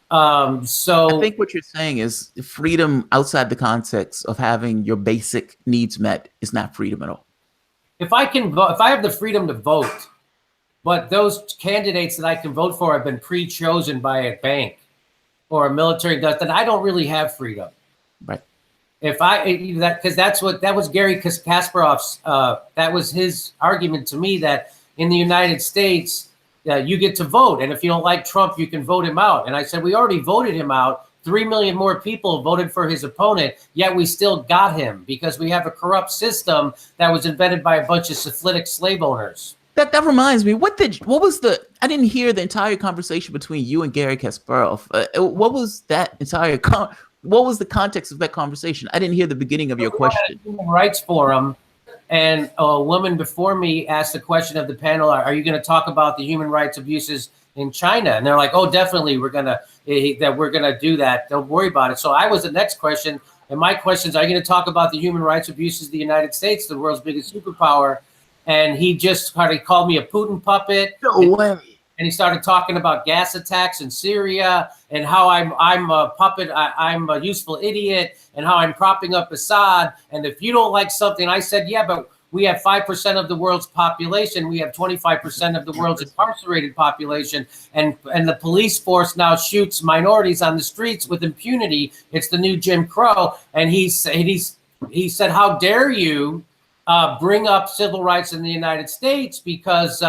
Speaker 2: So
Speaker 1: I think what you're saying is freedom outside the context of having your basic needs met is not freedom at all.
Speaker 2: If I can vote, if I have the freedom to vote, but those candidates that I can vote for have been pre-chosen by a bank or a military does, then I don't really have freedom.
Speaker 1: Right.
Speaker 2: Because that was Gary Kasparov's, that was his argument to me, that in the United States, you get to vote. And if you don't like Trump, you can vote him out. And I said, we already voted him out. 3 million more people voted for his opponent, yet we still got him because we have a corrupt system that was invented by a bunch of syphilitic slave owners.
Speaker 1: That reminds me, I didn't hear the entire conversation between you and Gary Kasparov. What was the context of that conversation? I didn't hear the beginning of your question.
Speaker 2: Human Rights Forum, and a woman before me asked the question of the panel, are you going to talk about the human rights abuses in China? And they're like, oh, definitely, we're gonna do that. Don't worry about it. So I was the next question, and my question is, are you going to talk about the human rights abuses of the United States, the world's biggest superpower? And he just called me a Putin puppet.
Speaker 1: No way.
Speaker 2: And he started talking about gas attacks in Syria and how I'm a puppet, I'm a useful idiot, and how I'm propping up Assad. And if you don't like something, I said, yeah, but we have 5% of the world's population. We have 25% of the world's incarcerated population. And the police force now shoots minorities on the streets with impunity. It's the new Jim Crow. And he said, how dare you bring up civil rights in the United States because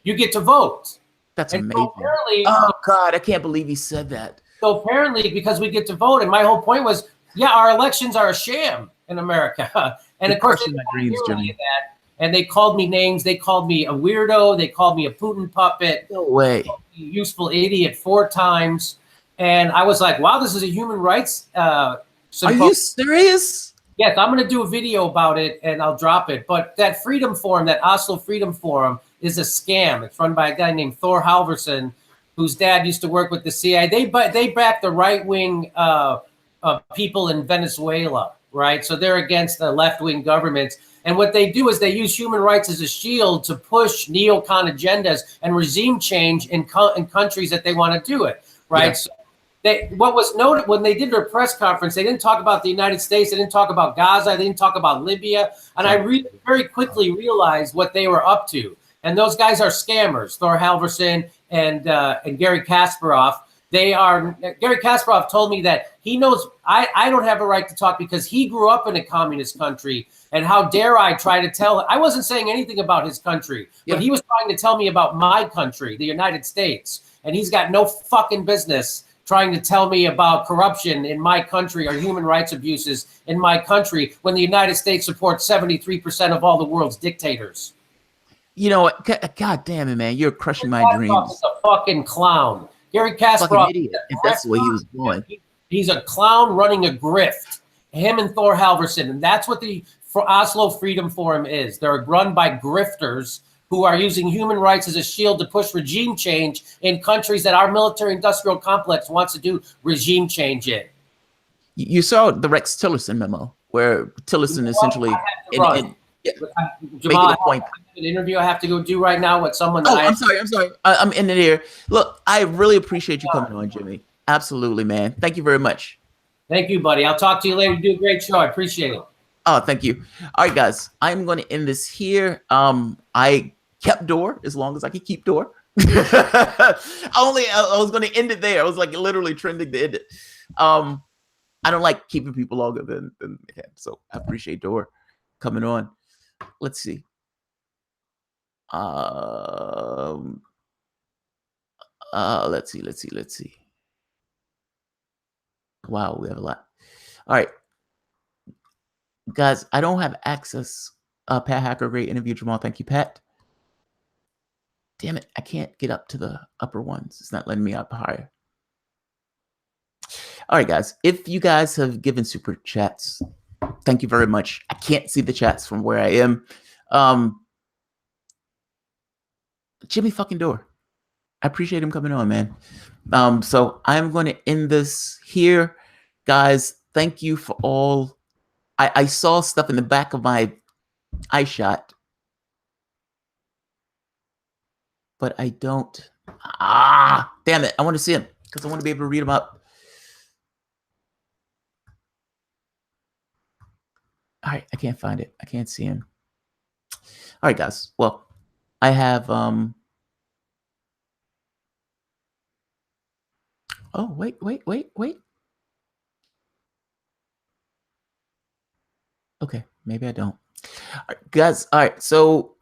Speaker 2: you get to vote.
Speaker 1: That's
Speaker 2: And so
Speaker 1: amazing.
Speaker 2: apparently,
Speaker 1: Oh God, I can't believe he said that.
Speaker 2: So apparently, because we get to vote, and my whole point was, yeah, our elections are a sham in America. And
Speaker 1: You're
Speaker 2: of course, they
Speaker 1: crushing my
Speaker 2: didn't
Speaker 1: dreams,
Speaker 2: hear any
Speaker 1: Jimmy.
Speaker 2: of that. And they called me names. They called me a weirdo. They called me a Putin puppet.
Speaker 1: No way.
Speaker 2: Useful idiot 4 times. And I was like, wow, this is a human rights
Speaker 1: Are
Speaker 2: symposium.
Speaker 1: you serious?
Speaker 2: Yes, I'm going to do a video about it and I'll drop it. But that Freedom Forum, that Oslo Freedom Forum, is a scam. It's run by a guy named Thor Halvorsen, whose dad used to work with the CIA. They back the right-wing people in Venezuela, right? So they're against the left-wing governments. And what they do is they use human rights as a shield to push neocon agendas and regime change in countries that they want to do it, right?
Speaker 1: Yeah.
Speaker 2: So what was noted when they did their press conference, they didn't talk about the United States, they didn't talk about Gaza, they didn't talk about Libya, and I very quickly realized what they were up to. And those guys are scammers, Thor Halvorsen and Gary Kasparov. Gary Kasparov told me that he knows I don't have a right to talk because he grew up in a communist country. And how dare I try to tell? I wasn't saying anything about his country, but he was trying to tell me about my country, the United States. And he's got no fucking business trying to tell me about corruption in my country or human rights abuses in my country when the United States supports 73% of all the world's dictators.
Speaker 1: You know what? God damn it, man. You're crushing my dreams.
Speaker 2: He's a fucking clown. Gary Kasparov,
Speaker 1: fucking idiot. If that's the way he was going.
Speaker 2: He's a clown running a grift. Him and Thor Halvorsen. And that's what the Oslo Freedom Forum is. They're run by grifters who are using human rights as a shield to push regime change in countries that our military-industrial complex wants to do regime change in.
Speaker 1: You saw the Rex Tillerson memo, where Tillerson essentially making a point.
Speaker 2: An interview I have to go do right now with someone.
Speaker 1: I'm sorry. I'm in it here. Look, I really appreciate you coming on, Jimmy. Absolutely, man. Thank you very much.
Speaker 2: Thank you, buddy. I'll talk to you later. You do a great show. I appreciate it.
Speaker 1: Oh, thank you. All right, guys. I'm going to end this here. I kept Dore as long as I could keep Dore. I was going to end it there. I was like literally trending to end it. I don't like keeping people longer than him, so I appreciate Dore coming on. Let's see. Let's see. Wow, we have a lot. All right, guys. I don't have access. Pat Hacker, great interview, Jamal. Thank you, Pat. Damn it, I can't get up to the upper ones. It's not letting me up higher. All right, guys. If you guys have given super chats, thank you very much. I can't see the chats from where I am. Jimmy fucking Dore. I appreciate him coming on, man. So I'm going to end this here. Guys, thank you for all. I saw stuff in the back of my eye shot, but I don't. Damn it. I want to see them because I want to be able to read them up. All right, I can't find it. I can't see him. All right, guys. Well, I have oh, wait. Okay, maybe I don't. All right, guys. All right, so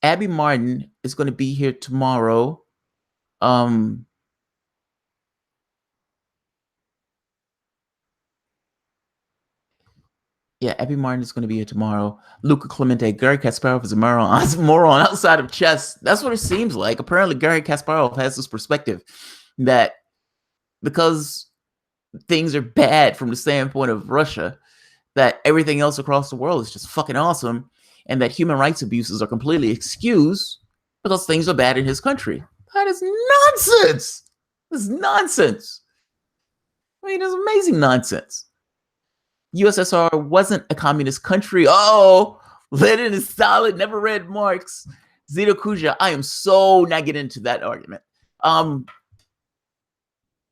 Speaker 1: Abby Martin is going to be here tomorrow. Yeah, Abby Martin is going to be here tomorrow. Luca Clemente, Gary Kasparov is a moron outside of chess. That's what it seems like. Apparently, Gary Kasparov has this perspective that because things are bad from the standpoint of Russia, that everything else across the world is just fucking awesome, and that human rights abuses are completely excused because things are bad in his country. That is nonsense. This is nonsense. I mean, it's amazing nonsense. USSR wasn't a communist country. Oh, Lenin is solid. Never read Marx. Zito Kuja. I am so not getting into that argument. I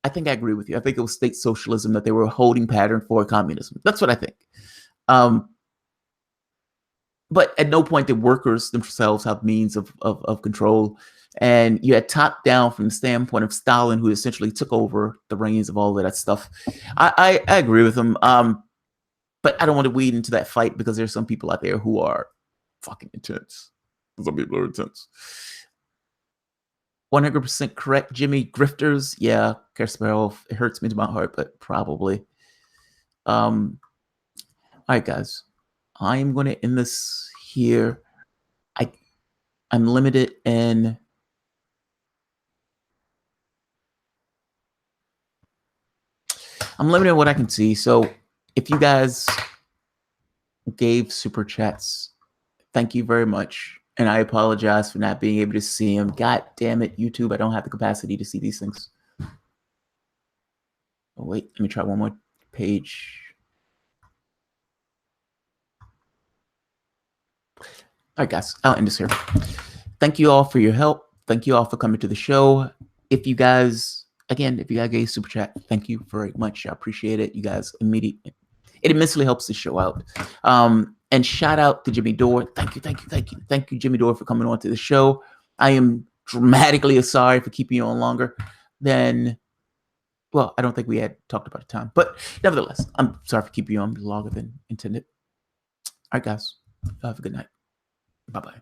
Speaker 1: think I agree with you. I think it was state socialism that they were a holding pattern for communism. That's what I think. But at no point did workers themselves have means of control. And you had top down from the standpoint of Stalin, who essentially took over the reins of all of that stuff. I agree with him. But I don't want to weed into that fight because there's some people out there who are fucking intense. Some people are intense. 100% correct, Jimmy. Grifters, yeah, Sparrow. It hurts me to my heart, but probably. All right, guys, I am going to end this here. I'm limited in. I'm limited in what I can see. So if you guys gave super chats, thank you very much. And I apologize for not being able to see them. God damn it, YouTube. I don't have the capacity to see these things. Oh, wait, let me try one more page. All right, guys, I'll end this here. Thank you all for your help. Thank you all for coming to the show. If you guys gave super chat, thank you very much. I appreciate it. You guys it immensely helps the show out. And shout out to Jimmy Dore. Thank you, Jimmy Dore, for coming on to the show. I am dramatically sorry for keeping you on longer than, well, I don't think we had talked about the time, but nevertheless, I'm sorry for keeping you on longer than intended. All right, guys, have a good night. Bye-bye.